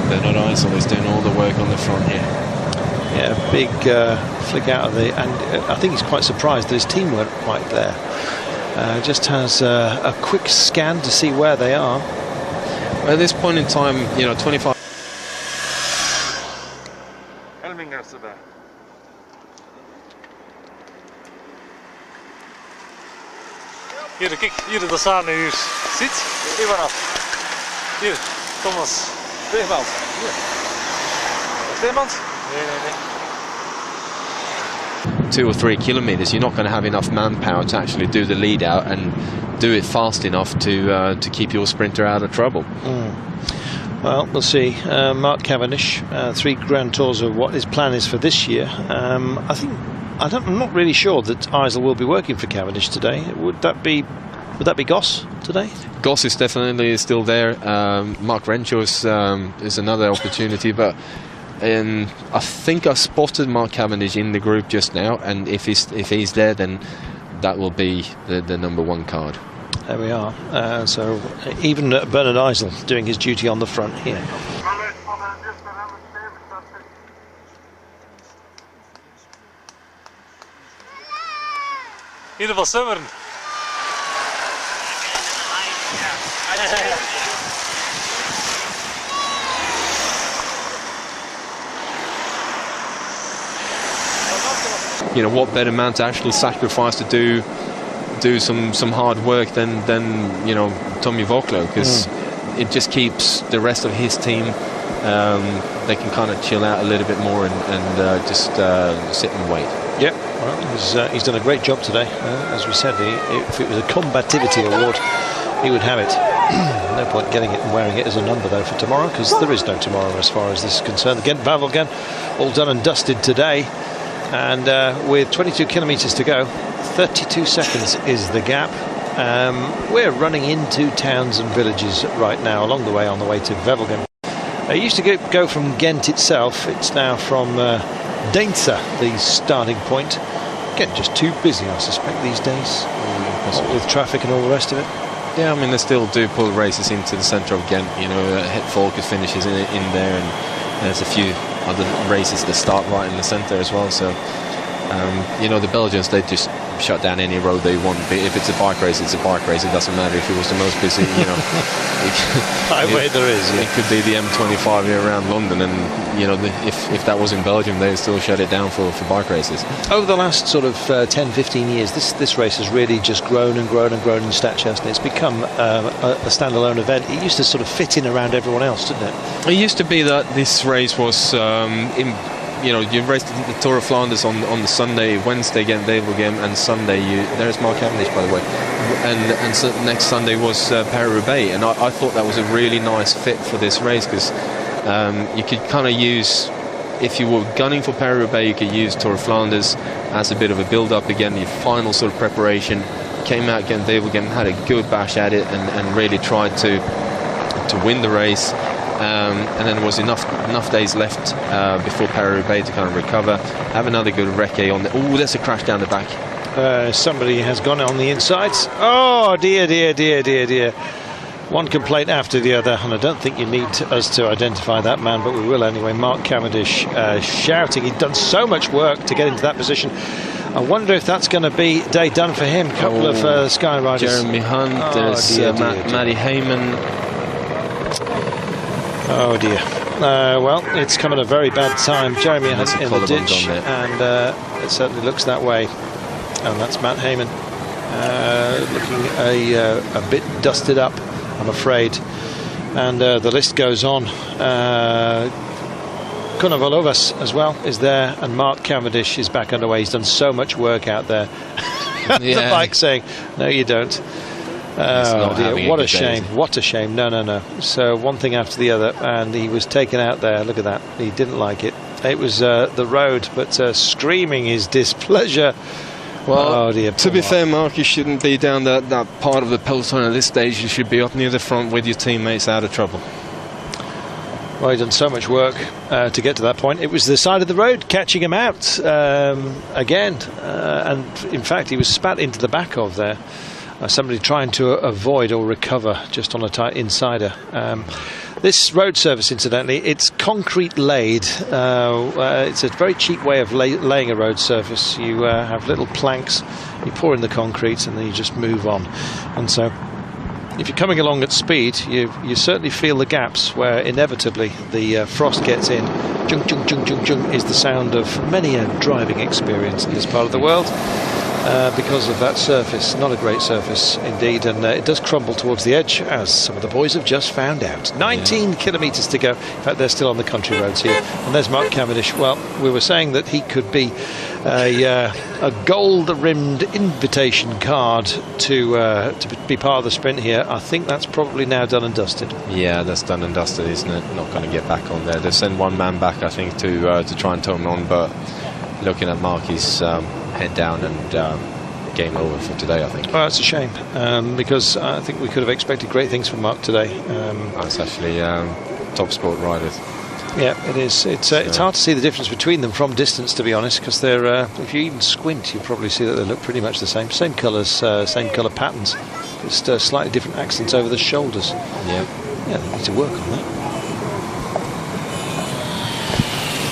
Bernard Eisel is doing all the work on the front here. Yeah, big flick out of the, and I think he's quite surprised that his team weren't quite there. Just has a quick scan to see where they are. At this point in time, 25. Helminger is erbij. Hier, kijk, hier de Dassane hier. Ziet? Hier vanaf. Hier, Thomas. Steegmans. Hier. Steegmans? Nee. 2 or 3 kilometers, you're not going to have enough manpower to actually do the lead out and do it fast enough to keep your sprinter out of trouble. Well, we'll see. Mark Cavendish, 3 Grand Tours of what his plan is for this year. I'm not really sure that Eisel will be working for Cavendish today. Would that be Goss today? Goss is definitely still there. Mark Renshaw is another opportunity, but I think I spotted Mark Cavendish in the group just now, and if he's there, then that will be the number 1 card. There we are. So even Bernard Eisel doing his duty on the front here. Hier was Summeren. What better man to actually sacrifice to do some hard work than Tommy Voklo, because it just keeps the rest of his team, they can kind of chill out a little bit more and just sit and wait. Yeah, well, he's done a great job today. As we said, if it was a combativity award, he would have it. No point getting it and wearing it as a number, though, for tomorrow, because there is no tomorrow as far as this is concerned. Gent-Wevelgem all done and dusted today, and with 22 kilometres to go, 32 seconds is the gap. We're running into towns and villages right now along the way, on the way to Wevelgem. It used to go from Ghent itself. It's now from Deinze, the starting point. Getting just too busy, I suspect, these days, with traffic and all the rest of it. Yeah, I mean, they still do pull races into the centre of Ghent. Het Volkers finishes in there, and there's a few other races that start right in the centre as well. So, the Belgians, they just shut down any road they want. If it's a bike race, it's a bike race. It doesn't matter if it was the most busy, highway there is. Yeah. It could be the M25 here around London, and if that was in Belgium, they'd still shut it down for bike races. Over the last sort of 10-15 years, this race has really just grown and grown and grown in stature, and it's become a standalone event. It used to sort of fit in around everyone else, didn't it? It used to be that this race was you raced the Tour of Flanders on the Sunday, Wednesday Gent-Wevelgem, and Sunday there's Mark Cavendish, by the way, and so next Sunday was Paris-Roubaix, and I thought that was a really nice fit for this race, because you could kind of use if you were gunning for Paris-Roubaix, you could use Tour of Flanders as a bit of a build-up again, your final sort of preparation. Came out again, Wevelgem had a good bash at it and really tried to win the race. And then there was enough days left before Paris-Roubaix to kind of recover. Have another good recce on the... Oh, there's a crash down the back. Somebody has gone on the insides. Oh, dear, dear, dear, dear, dear. One complaint after the other, and I don't think you need us to identify that man, but we will anyway. Mark Cavendish shouting. He'd done so much work to get into that position. I wonder if that's going to be day done for him. Couple of Sky Riders. Jeremy Hunt, there's Matty Heyman. Oh dear. Well, it's come at a very bad time. Jeremy Hunt in the ditch, and it certainly looks that way. And that's Matt Heyman, looking a bit dusted up, I'm afraid. And the list goes on. Konovalovas as well is there, and Mark Cavendish is back underway. He's done so much work out there. The bike saying, no, you don't. Oh dear, what a shame. What a shame. No. So one thing after the other, and he was taken out there. Look at that. He didn't like it. It was the road, but screaming his displeasure. Well, oh dear, to be fair, Mark, you shouldn't be down that part of the peloton at this stage. You should be up near the front with your teammates out of trouble. Well, he's done so much work to get to that point. It was the side of the road catching him out again. And in fact, he was spat into the back of there. Somebody trying to avoid or recover just on a tight insider. This road surface, incidentally, it's concrete laid. It's a very cheap way of laying a road surface. You have little planks, you pour in the concrete, and then you just move on. And so if you're coming along at speed, you certainly feel the gaps where inevitably the frost gets in. Jung, jung, jung, jung, jung is the sound of many a driving experience in this part of the world. Because of that surface. Not a great surface indeed, and it does crumble towards the edge, as some of the boys have just found out. 19 kilometres to go. In fact, they're still on the country roads here. And there's Mark Cavendish. Well, we were saying that he could be a gold-rimmed invitation card to be part of the sprint here. I think that's probably now done and dusted. Yeah, that's done and dusted, isn't it? Not going to get back on there. They've sent one man back, I think, to try and tow him on, but looking at Mark, he's head down and game over for today, I think. Well, that's a shame, because I think we could have expected great things from Mark today. It's actually top sport riders. Yeah, it is. It's hard to see the difference between them from distance, to be honest, because they're if you even squint, you'll probably see that they look pretty much the same colours, same colour patterns, just slightly different accents over the shoulders. Yeah, they need to work on that.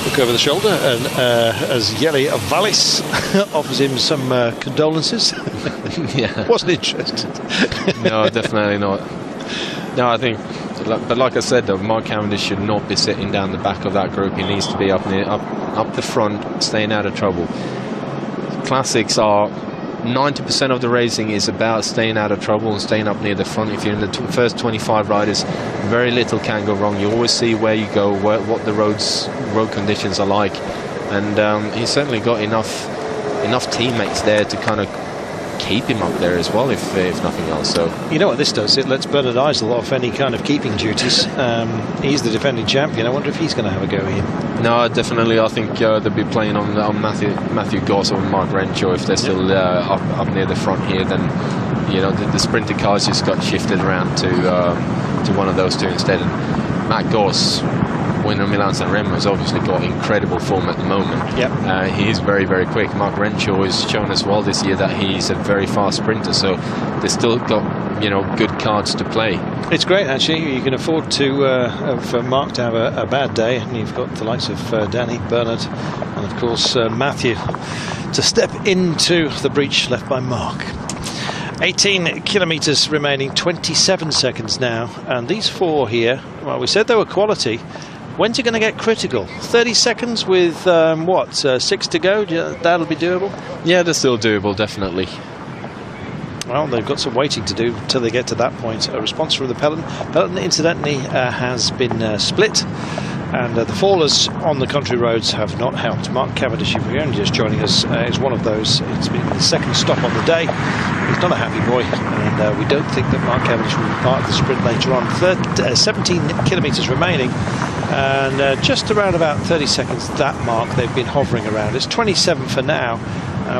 Look over the shoulder, and as Jelle Vallis offers him some condolences. Yeah, wasn't interested. No, definitely not. No, I think, but like I said, though, Mark Cavendish should not be sitting down the back of that group. He needs to be up the front, staying out of trouble. Classics are 90% of the racing is about staying out of trouble and staying up near the front. If you're in the first 25 riders, very little can go wrong. You always see where you go, what the road conditions are like, and he's certainly got enough teammates there to kind of keep him up there as well, if nothing else. So you know what this does? It lets Bernard Eisel off any kind of keeping duties. He's the defending champion. I wonder if he's going to have a go here. No, definitely. I think they'll be playing on Matthew Goss or Mark Renshaw if they're still up near the front here. Then the sprinter cars just got shifted around to one of those two instead. And Matt Goss, winner of Milan-San Remo, has obviously got incredible form at the moment. Yep. He is very, very quick. Mark Renshaw has shown as well this year that he's a very fast sprinter, so they've still got good cards to play. It's great, actually. You can afford to for Mark to have a bad day, and you've got the likes of Danny, Bernard, and of course Matthew to step into the breach left by Mark. 18 kilometres remaining, 27 seconds now, and these four here, well, we said they were quality. When's it going to get critical? 30 seconds with 6 to go? That'll be doable? Yeah, they're still doable, definitely. Well, they've got some waiting to do until they get to that point. A response from the peloton. Peloton, incidentally, has been split, and the fallers on the country roads have not helped. Mark Cavendish, if you're only just joining us, is one of those. It's been the second stop on the day. He's not a happy boy, and we don't think that Mark Cavendish will be part of the sprint later on. 17 kilometres remaining, And just around about 30 seconds, that mark they've been hovering around. It's 27 for now.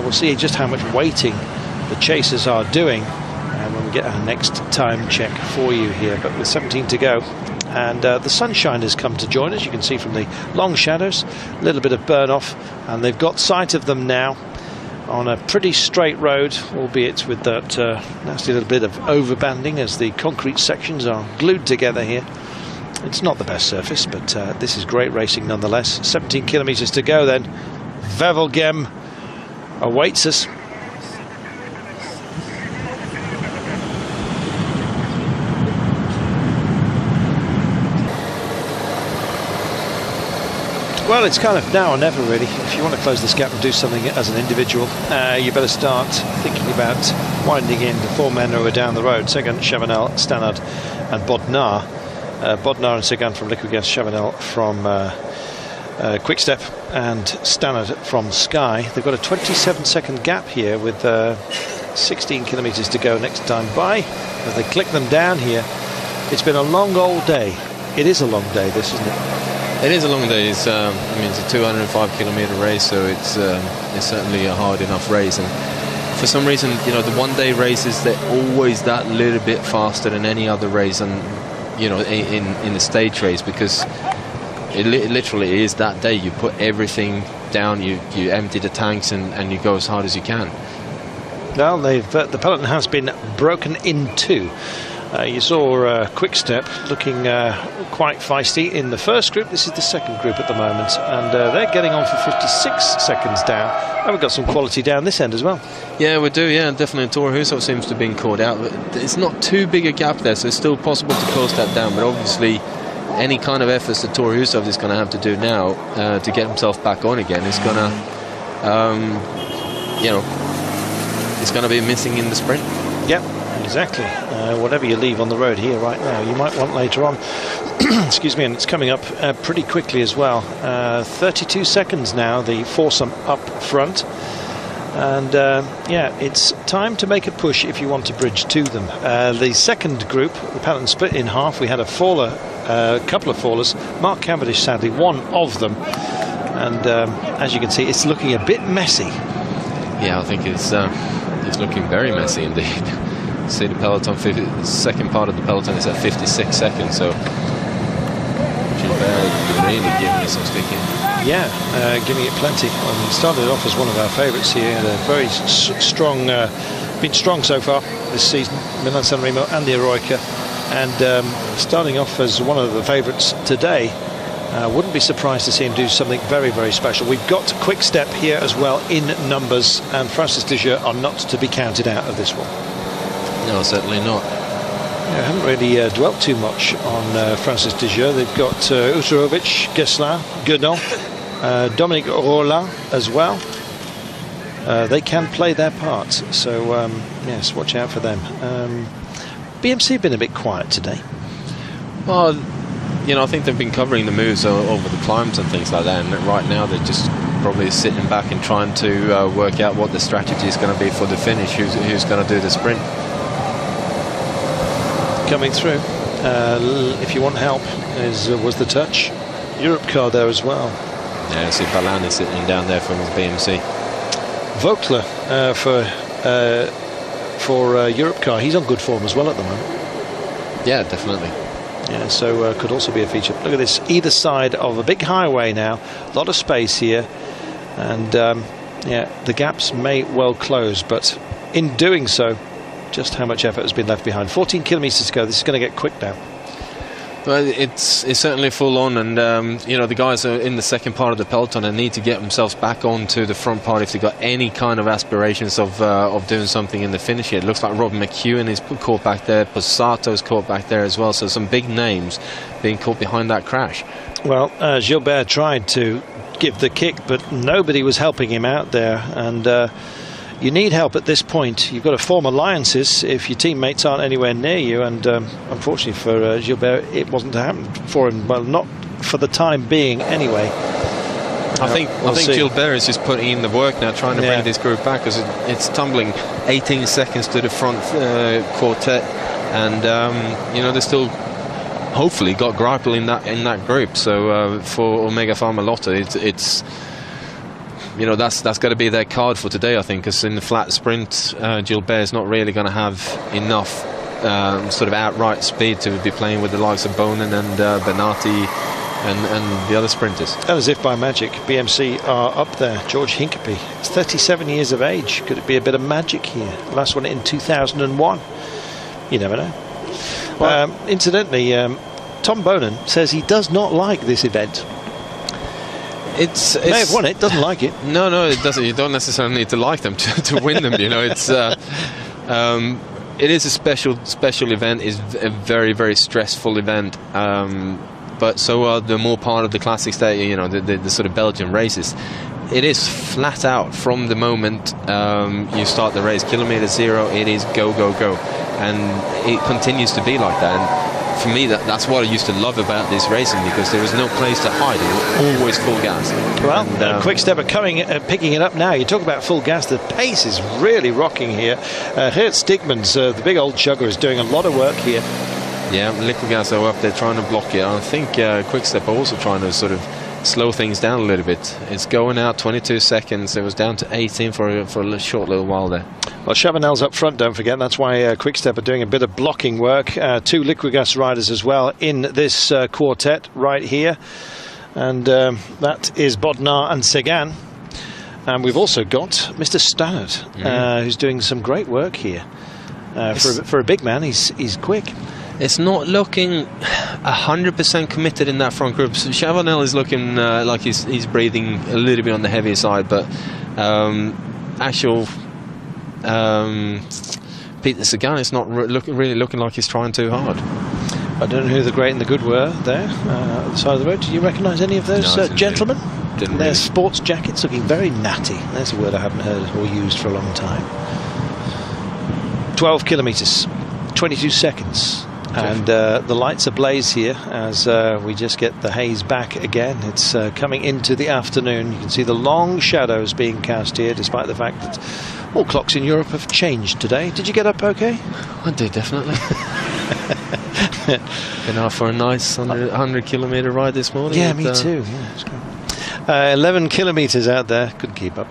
We'll see just how much waiting the chasers are doing when we get our next time check for you here. But with 17 to go, and the sunshine has come to join us. You can see from the long shadows, a little bit of burn off, and they've got sight of them now on a pretty straight road, albeit with that nasty little bit of overbanding as the concrete sections are glued together here. It's not the best surface, but this is great racing nonetheless. 17 kilometres to go then. Wevelgem awaits us. Well, it's kind of now or never, really. If you want to close this gap and do something as an individual, you better start thinking about winding in the 4 men who are down the road. Sagan, Chavanel, Stannard and Bodnar. Bodnar and Sagan from Liquigas, Chavanel from Quick-Step and Stannard from Sky. They've got a 27-second gap here with 16 kilometres to go next time by. As they click them down here, it's been a long old day. It is a long day, this, isn't it? It is a long day. It's, I mean, it's a 205-kilometre race, so it's certainly a hard enough race. And for some reason, you know, the one-day races, they're always that little bit faster than any other race, and you know, in the stage race, because it literally is that day. You put everything down, you empty the tanks, and you go as hard as you can. Well, the peloton has been broken in two. You saw Quick-Step looking quite feisty in the first group. This is the second group at the moment, and they're getting on for 56 seconds down. And we've got some quality down this end as well. Yeah, we do, yeah, definitely. Toro Rosso seems to have been caught out. It's not too big a gap there, so it's still possible to close that down. But obviously, any kind of efforts that Toro Rosso is going to have to do now to get himself back on again is going to, you know, it's going to be missing in the sprint. Yep. Exactly. Whatever you leave on the road here right now, you might want later on. Excuse me, and it's coming up pretty quickly as well. 32 seconds now, the foursome up front. And yeah, it's time to make a push if you want to bridge to them. The second group, the peloton split in half. We had a faller, couple of fallers. Mark Cavendish, sadly, one of them. And as you can see, it's looking a bit messy. Yeah, I think it's looking very messy indeed. See the peloton, the second part of the peloton is at 56 seconds, so Gilbert really giving it some sticking. Yeah, giving it plenty. He started off as one of our favourites here, and a very strong, been strong so far this season, Milan-San Remo and the Eroica, and starting off as one of the favourites today. Wouldn't be surprised to see him do something very, very special. We've got Quick-Step here as well in numbers, and Francis Dijeux are not to be counted out of this one. No, certainly not. Yeah, I haven't really dwelt too much on Francis Dijeux. They've got Uterovic, Gesslin, Guedon, Dominic Rolla as well. They can play their part, so yes, watch out for them. BMC have been a bit quiet today. Well, you know, I think they've been covering the moves over the climbs and things like that, and right now they're just probably sitting back and trying to work out what the strategy is going to be for the finish, who's going to do the sprint. Coming through, if you want help, was the touch. Europe car there as well. Yeah, see Balan is sitting down there from his BMC. Vogtler for Europe car, he's on good form as well at the moment. Yeah, definitely. Yeah, so could also be a feature. Look at this, either side of a big highway now, a lot of space here, and yeah, the gaps may well close, but in doing so, just how much effort has been left behind. 14 kilometres to go. This is going to get quick now. Well, it's certainly full on, and you know, the guys are in the second part of the peloton and need to get themselves back onto the front part if they've got any kind of aspirations of doing something in the finish here. It looks like Robin McEwen is caught back there, Posato's caught back there as well, so some big names being caught behind that crash. Well, Gilbert tried to give the kick, but nobody was helping him out there, and you need help at this point. You've got to form alliances if your teammates aren't anywhere near you, and unfortunately for Gilbert, it wasn't to happen for him. Well, not for the time being anyway. I think Gilbert is just putting in the work now, trying to bring this group back, because it's tumbling 18 seconds to the front quartet, and you know, there's still hopefully got Greipel in that group. So for Omega Pharma Lotto, it's you know, that's got to be their card for today, I think, because in the flat sprint, Gilbert's not really going to have enough sort of outright speed to be playing with the likes of Boonen and Bernati and the other sprinters. And as if by magic, BMC are up there. George Hincapie, he's 37 years of age. Could it be a bit of magic here? Last one in 2001. You never know. Well, incidentally, Tom Boonen says he does not like this event. It's may have won it, doesn't like it. No, it doesn't. You don't necessarily need to like them to win them. You know, it's it is a special event. It's a very, very stressful event. But so are the more part of the classics that, you know, the sort of Belgian races. It is flat out from the moment you start the race. Kilometer zero, it is go, go, go. And it continues to be like that. And for me, that's what I used to love about this racing, because there was no place to hide. It was always full gas. Well, Quick Stepper picking it up now. You talk about full gas. The pace is really rocking here. Geert Stigmans, the big old chugger, is doing a lot of work here. Yeah, Liquid Gas are up there trying to block it. I think Quick Step are also trying to sort of slow things down a little bit. It's going out 22 seconds. It was down to 18 for a short little while there. Well, Chavanel's up front, don't forget. That's why Quick Step are doing a bit of blocking work. 2 Liquid Gas riders as well in this quartet right here. And that is Bodnar and Sagan. And we've also got Mr. Stannard, who's doing some great work here. For a big man, he's quick. It's not looking 100% committed in that front group. So Chavanel is looking like he's breathing a little bit on the heavier side, but actual Peter Sagan is not really looking like he's trying too hard. I don't know who the great and the good were there at the side of the road. Do you recognise any of those gentlemen? Didn't Their really. sports jackets looking very natty. There's a word I haven't heard or used for a long time. 12 kilometres, 22 seconds. And the lights ablaze here as we just get the haze back again. It's coming into the afternoon. You can see the long shadows being cast here, despite the fact that all clocks in Europe have changed today. Did you get up okay? I did, definitely. Been out for a nice 100 kilometre ride this morning. Yeah, me too. Yeah, it's great. 11 kilometres out there, couldn't keep up.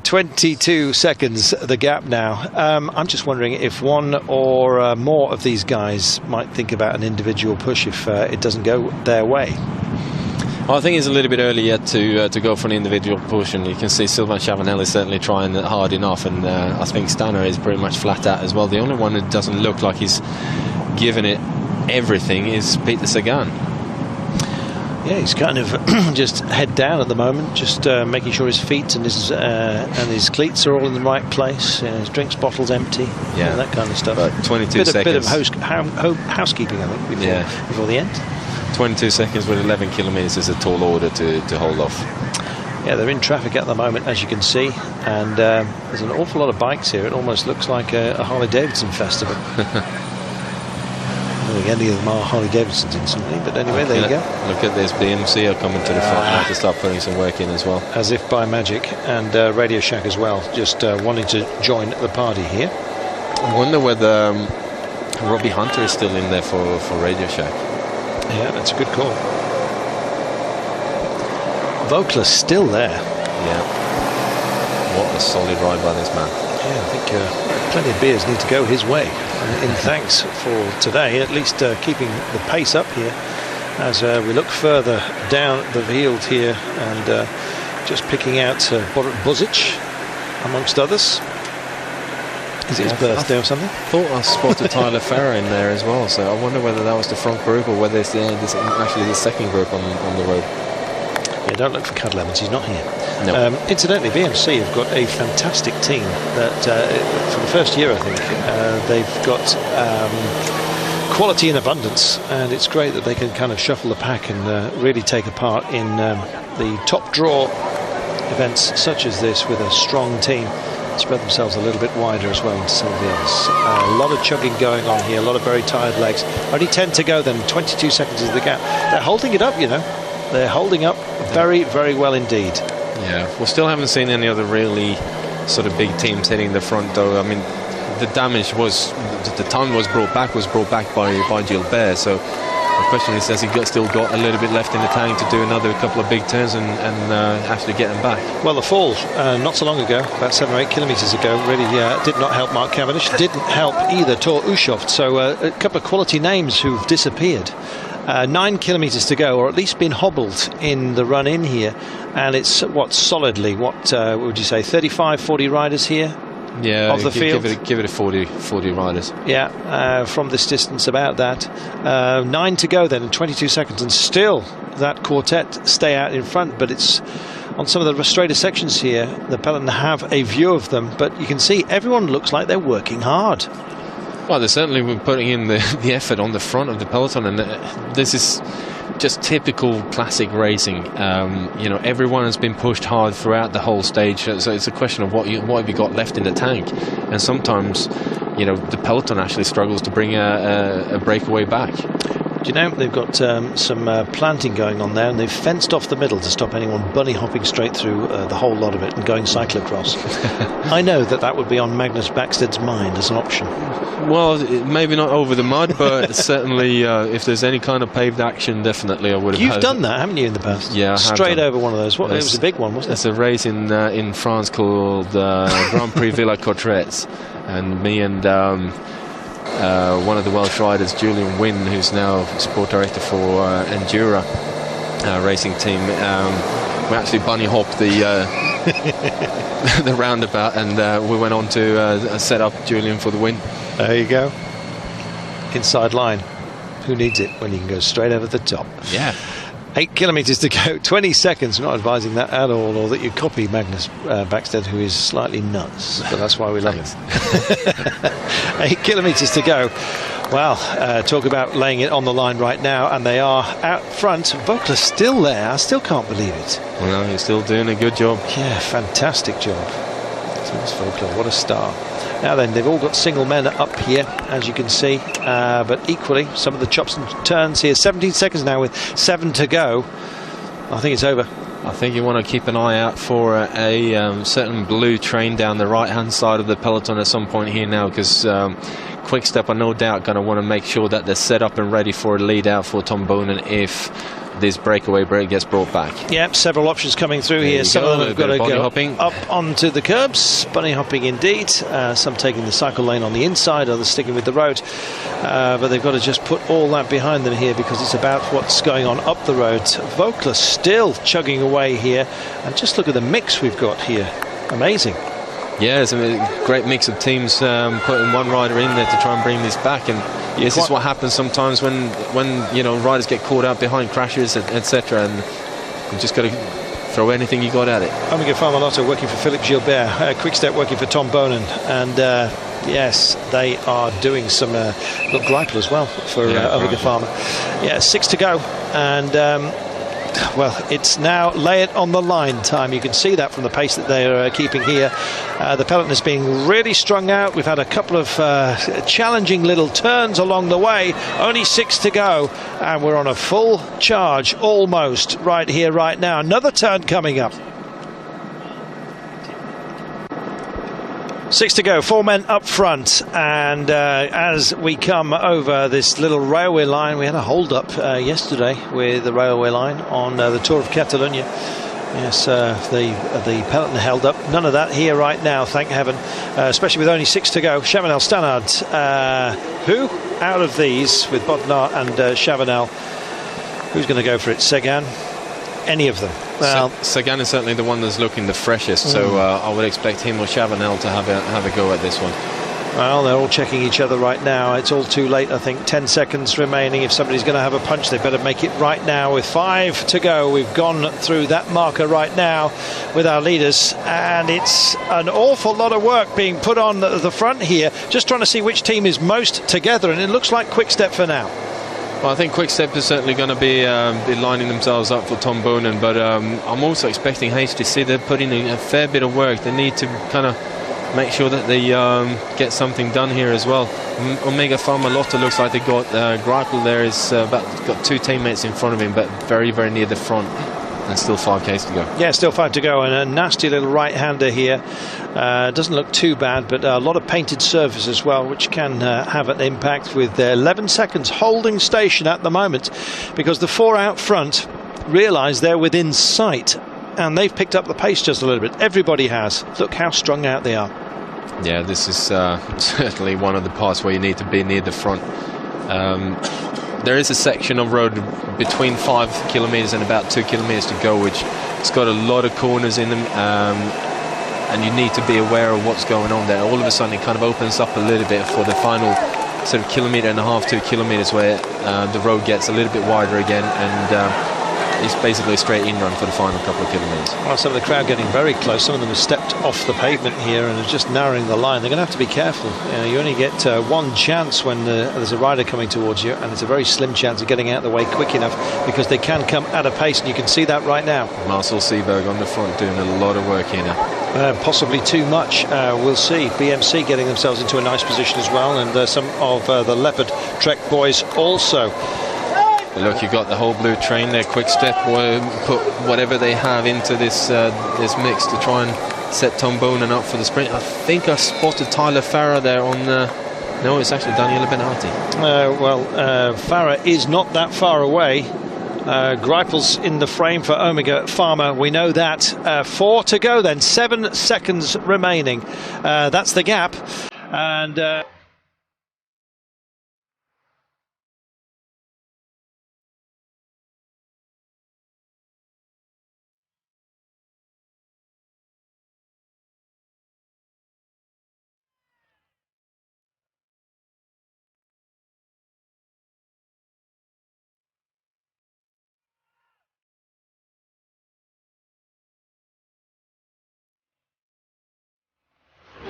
22 seconds the gap now. I'm just wondering if one or more of these guys might think about an individual push if it doesn't go their way. Well, I think it's a little bit early yet to go for an individual push, and you can see Sylvain Chavanel is certainly trying hard enough, and I think Stanner is pretty much flat out as well. The only one that doesn't look like he's given it everything is Peter Sagan. Yeah, he's kind of just head down at the moment, just making sure his feet and his cleats are all in the right place. His drinks bottle's empty, that kind of stuff. But 22 seconds. Bit of housekeeping, I think, before the end. 22 seconds with 11 kilometres is a tall order to hold off. Yeah, they're in traffic at the moment, as you can see, and there's an awful lot of bikes here. It almost looks like a Harley-Davidson festival. I don't think any of them are Harley-Davidsons instantly, but anyway, there you go. Look at this, BMC are coming to the front now to start putting some work in as well. As if by magic, and Radio Shack as well, just wanting to join the party here. I wonder whether Robbie Hunter is still in there for Radio Shack. Yeah, that's a good call. Vogler's still there. Yeah. What a solid ride by this man. Yeah, I think plenty of beers need to go his way. In thanks for today, at least keeping the pace up here as we look further down the field here, and just picking out Borut Buzic amongst others. Is it his birthday or something? I thought I spotted Tyler Farrer in there as well, so I wonder whether that was the front group or whether it's actually the second group on the road. Yeah, don't look for Cad Lemons, he's not here. No. Incidentally, BMC have got a fantastic team that for the first year, I think, they've got quality in abundance, and it's great that they can kind of shuffle the pack and really take a part in the top draw events such as this with a strong team. Spread themselves a little bit wider as well into some of the others. A lot of chugging going on here, a lot of very tired legs. Only 10 to go then, 22 seconds is the gap. They're holding it up, you know. They're holding up very, very well indeed. Yeah, we still haven't seen any other really sort of big teams hitting the front though. I mean, the damage was, the time was brought back by Gilbert, so of question is, has he still got a little bit left in the tank to do another couple of big turns and actually get him back? Well, the fall not so long ago, about 7 or 8 kilometres ago, really did not help Mark Cavendish. Didn't help either Tor Ushoft. So a couple of quality names who've disappeared. 9 kilometres to go, or at least been hobbled in the run in here. And it's solidly, what would you say, 35, 40 riders here? Yeah, of the field. Give it a 40 riders. Yeah, from this distance, about that. 9 to go then, in 22 seconds, and still that quartet stay out in front. But it's on some of the straighter sections here, the peloton have a view of them, but you can see everyone looks like they're working hard. Well, they're certainly putting in the effort on the front of the peloton, and this is just typical classic racing. Everyone has been pushed hard throughout the whole stage, so it's a question of what have you got left in the tank. And sometimes, the peloton actually struggles to bring a breakaway back. Do you know, they've got some planting going on there, and they've fenced off the middle to stop anyone bunny hopping straight through the whole lot of it and going cyclocross. I know that would be on Magnus Backsted's mind as an option. Well, maybe not over the mud, but certainly if there's any kind of paved action, definitely I would have. You've done that, haven't you, in the past? Yeah, I have straight done. Over one of those. It was a big one, wasn't it? There's a race in France called Grand Prix Villa Cottrettes, and me and one of the Welsh riders, Julian Wynne, who's now sport director for Endura racing team, we actually bunny hopped the the roundabout, and we went on to set up Julian for the win. There you go. Inside line. Who needs it when you can go straight over the top? Yeah. 8 kilometres to go, 20 seconds. I'm not advising that at all, or that you copy Magnus Backstedt, who is slightly nuts, but that's why we love him. 8 kilometres to go. Well, talk about laying it on the line right now, and they are out front. Vogler's still there. I still can't believe it. Well, he's still doing a good job. Yeah, fantastic job. Thomas Vogler, what a star. Now then, they've all got single men up here, as you can see, but equally, some of the chops and turns here. 17 seconds now with 7 to go. I think it's over. I think you want to keep an eye out for a certain blue train down the right-hand side of the peloton at some point here now, because Quick Step are no doubt going to want to make sure that they're set up and ready for a lead out for Tom Boonen if this breakaway break gets brought back. Yep, several options coming through here. Some of them have got to go up onto the curbs. Bunny hopping indeed. Some taking the cycle lane on the inside, others sticking with the road. But they've got to just put all that behind them here, because it's about what's going on up the road. Vogler still chugging away here. And just look at the mix we've got here. Amazing. Yeah, it's a great mix of teams putting one rider in there to try and bring this back, and this is what happens sometimes when riders get caught out behind crashes, etc. And you just got to throw anything you got at it. Omega Pharma Lotto working for Philippe Gilbert, Quickstep working for Tom Boonen, and yes, they are doing some look Greipel as well for Omega Pharma. Yeah, 6 to go, and well, it's now lay it on the line time. You can see that from the pace that they're keeping here. The peloton is being really strung out. We've had a couple of challenging little turns along the way. Only 6 to go, and we're on a full charge almost right here, right now. Another turn coming up. 6 to go, 4 men up front, and as we come over this little railway line, we had a hold-up yesterday with the railway line on the Tour of Catalonia. Yes, the peloton held up. None of that here right now, thank heaven, especially with only 6 to go. Chavanel Stannard, who out of these, with Bodnar and Chavanel, who's going to go for it? Sagan? Any of them? Well, Sagan is certainly the one that's looking the freshest, so I would expect him or Chavanel to have a go at this one. Well, they're all checking each other right now. It's all too late, I think. 10 seconds remaining. If somebody's going to have a punch, they better make it right now. With 5 to go, we've gone through that marker right now with our leaders, and it's an awful lot of work being put on the front here, just trying to see which team is most together, and it looks like Quick Step for now. Well, I think Quick Step is certainly going to be lining themselves up for Tom Boonen, but I'm also expecting HTC. They're putting in a fair bit of work. They need to kind of make sure that they get something done here as well. Omega Pharma Lotto looks like they got Greipel there. Is got 2 teammates in front of him, but very, very near the front. and still 5Ks to go. Yeah, still 5 to go, and a nasty little right-hander here. Doesn't look too bad, but a lot of painted surface as well, which can have an impact, with 11 seconds holding station at the moment, because the 4 out front realise they're within sight, and they've picked up the pace just a little bit. Everybody has. Look how strung out they are. Yeah, this is certainly one of the parts where you need to be near the front. There is a section of road between 5 kilometers and about 2 kilometers to go, which it's got a lot of corners in them, and you need to be aware of what's going on there. All of a sudden it kind of opens up a little bit for the final sort of 1.5 to 2 kilometers, where the road gets a little bit wider again, and it's basically a straight in run for the final couple of kilometres. Well, some of the crowd getting very close. Some of them have stepped off the pavement here and are just narrowing the line. They're going to have to be careful. You only get one chance when there's a rider coming towards you, and it's a very slim chance of getting out of the way quick enough, because they can come at a pace, and you can see that right now. Marcel Seberg on the front doing a lot of work here now. Possibly too much. We'll see. BMC getting themselves into a nice position as well, and some of the Leopard Trek boys also. Look, you've got the whole blue train there. Quick Step put whatever they have into this mix to try and set Tom Boonen up for the sprint. I think I spotted Tyler Farah there on no, it's actually Daniele Benati. Farah is not that far away. Greipel's in the frame for Omega Pharma, we know that. 4 to go then, 7 seconds remaining. That's the gap, and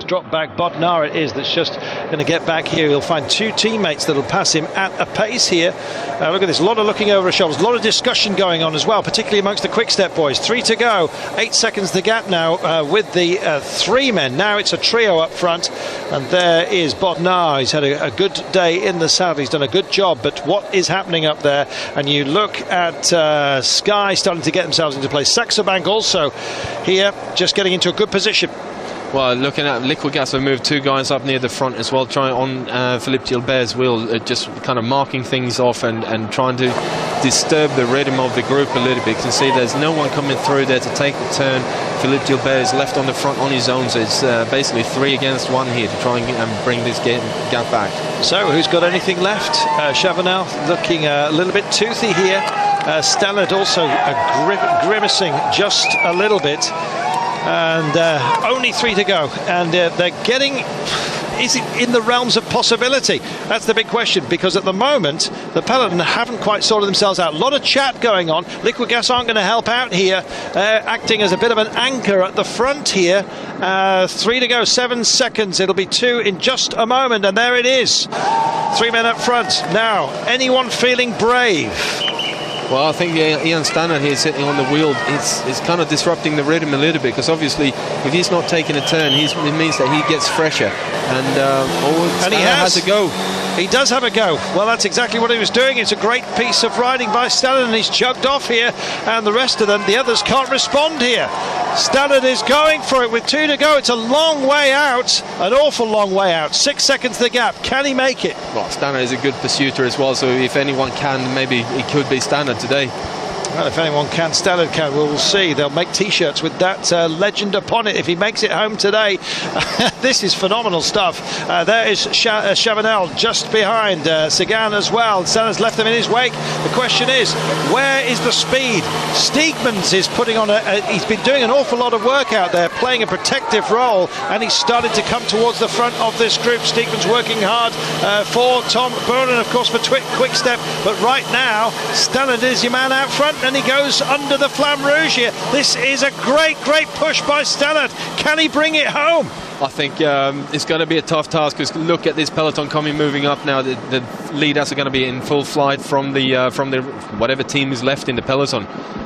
drop back. Bodnar it is that's just going to get back here. He'll find 2 teammates that'll pass him at a pace here. Look at this, a lot of looking over his shoulders, a lot of discussion going on as well, particularly amongst the Quick Step boys. 3 to go, 8 seconds the gap now with the 3 men. Now it's a trio up front, and there is Bodnar. He's had a good day in the saddle, he's done a good job, but what is happening up there? And you look at Sky starting to get themselves into place. Saxo Bank also here, just getting into a good position. Well, looking at Liquid Gas, have moved 2 guys up near the front as well, trying on Philippe Gilbert's wheel, just kind of marking things off and trying to disturb the rhythm of the group a little bit. You can see there's no one coming through there to take the turn. Philippe Gilbert is left on the front on his own, so it's basically 3 against 1 here to try and bring this gap back. So who's got anything left? Chavanel looking a little bit toothy here. Stallard also grimacing just a little bit. And only 3 to go, and they're getting, is it in the realms of possibility? That's the big question, because at the moment the peloton haven't quite sorted themselves out. A lot of chat going on. Liquid Gas aren't going to help out here, acting as a bit of an anchor at the front here. 3 to go, 7 seconds. It'll be 2 in just a moment, and there it is. 3 men up front. Now, anyone feeling brave? Well, I think Ian Stannard here sitting on the wheel, it's kind of disrupting the rhythm a little bit, because obviously if he's not taking a turn, it means that he gets fresher. And he has a go. He does have a go. Well, that's exactly what he was doing. It's a great piece of riding by Stannard, and he's chugged off here, and the rest of them, the others, can't respond here. Stannard is going for it with 2 to go. It's a long way out, an awful long way out. 6 seconds the gap. Can he make it? Well, Stannard is a good pursuiter as well, so if anyone can, maybe it could be Stannard today. Well, if anyone can, Stannard can. We'll see. They'll make T-shirts with that legend upon it if he makes it home today. This is phenomenal stuff. There is Chavanel just behind Sagan as well. Stannard's left them in his wake. The question is, where is the speed? Steegmans is putting on he's been doing an awful lot of work out there, playing a protective role, and he's started to come towards the front of this group. Steegmans working hard for Tom Boonen, of course, for Quick Step. But right now, Stannard is your man out front, and he goes under the Flamme Rouge here. This is a great push by Stannard. Can he bring it home? I think it's going to be a tough task, because look at this peloton moving up now. The leaders are going to be in full flight from the whatever team is left in the peloton.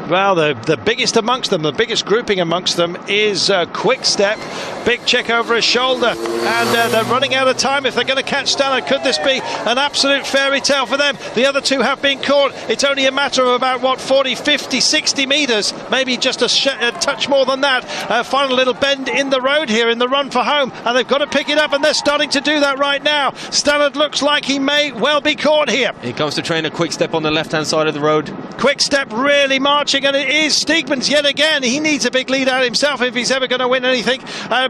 Well, the biggest amongst them, the biggest grouping amongst them is Quick Step. Big check over his shoulder, and they're running out of time if they're going to catch Stannard. Could this be an absolute fairy tale for them? The other two have been caught. It's only a matter of about, what, 40, 50, 60 metres, maybe just a touch more than that. Final little bend in the road here in the run for home, and they've got to pick it up, and they're starting to do that right now. Stannard looks like he may well be caught here. Here comes the trainer. Quick Step on the left-hand side of the road. Quick Step really marching, and it is Steegmans yet again. He needs a big lead out himself if he's ever going to win anything,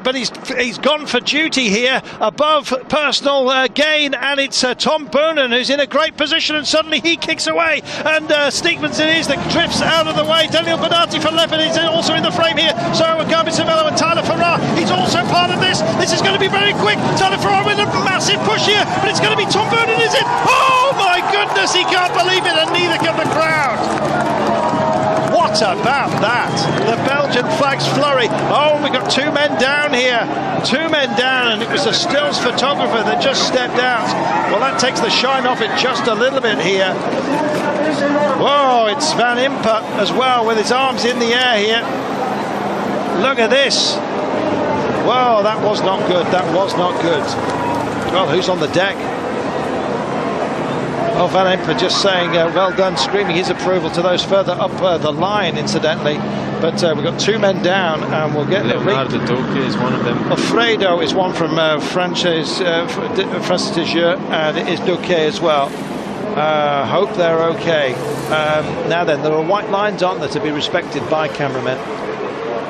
but he's gone for duty here above personal gain, and it's Tom Boonen who's in a great position, and suddenly he kicks away, and Steegmans it is that drifts out of the way. Daniel Bernardi for Leopard is also in the frame here, so Gabi Cervello and Tyler Farrar, he's also part of this. This is going to be very quick. Tyler Farrar with a massive push here, but it's going to be Tom Boonen, is it? Oh my goodness, he can't believe it, and neither can the crowd. What about that? The Belgian flag's flurry. Oh, we've got two men down here. Two men down, and it was a stills photographer that just stepped out. Well, that takes the shine off it just a little bit here. Whoa, it's Van Impe as well with his arms in the air here. Look at this. Whoa, that was not good. That was not good. Well, who's on the deck? Oh, Van Impe just saying well done, screaming his approval to those further up the line, incidentally. But we've got two men down, and we'll get Leonardo Duque is one of them. Alfredo is one from Francis Tigieux, and it is Duque as well. Hope they're okay. Now then, there are white lines, aren't there, to be respected by cameramen?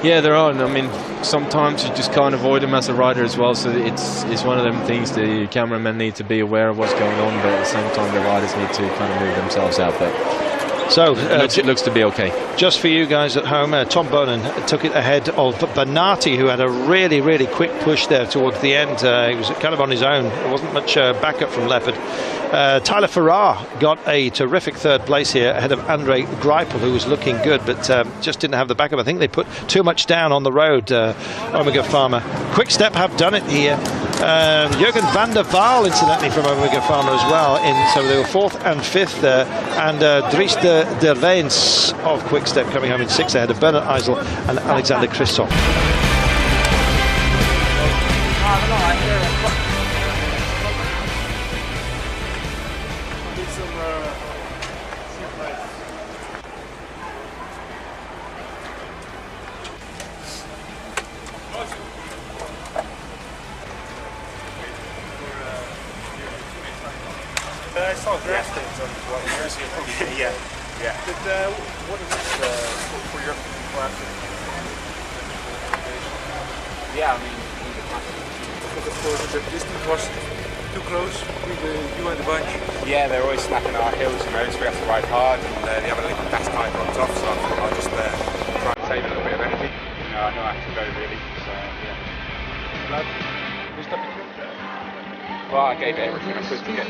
Yeah, there are. I mean, sometimes you just can't avoid them as a rider as well. So it's one of them things the cameramen need to be aware of what's going on, but at the same time the riders need to kind of move themselves out. But so it looks to be okay. Just for you guys at home, Tom Boonen took it ahead of Bernardi, who had a really, really quick push there towards the end. He was kind of on his own. There wasn't much backup from Leopard. Tyler Farrar got a terrific third place here ahead of Andre Greipel, who was looking good, but just didn't have the backup. I think they put too much down on the road, Omega Pharma. Quick Step have done it here. Jurgen van der Waal, incidentally, from Omega Pharma as well. So they were 4th and 5th there. And Dries de Weens of Quick Step coming home in 6th ahead of Bernard Eisel and Alexander Christoph. I saw grass stains on what years ago. Yeah. But what is this for your plastic? Yeah, I mean, Because of course the distance was too close with you and the bunch. yeah, they're always snapping our heels, you know, so we have to ride hard, and they have a liquid gas pipe on top, so I thought I'll just try and save a little bit of energy. You know, I know I have to go really, so yeah. Well, I gave it everything I could to get.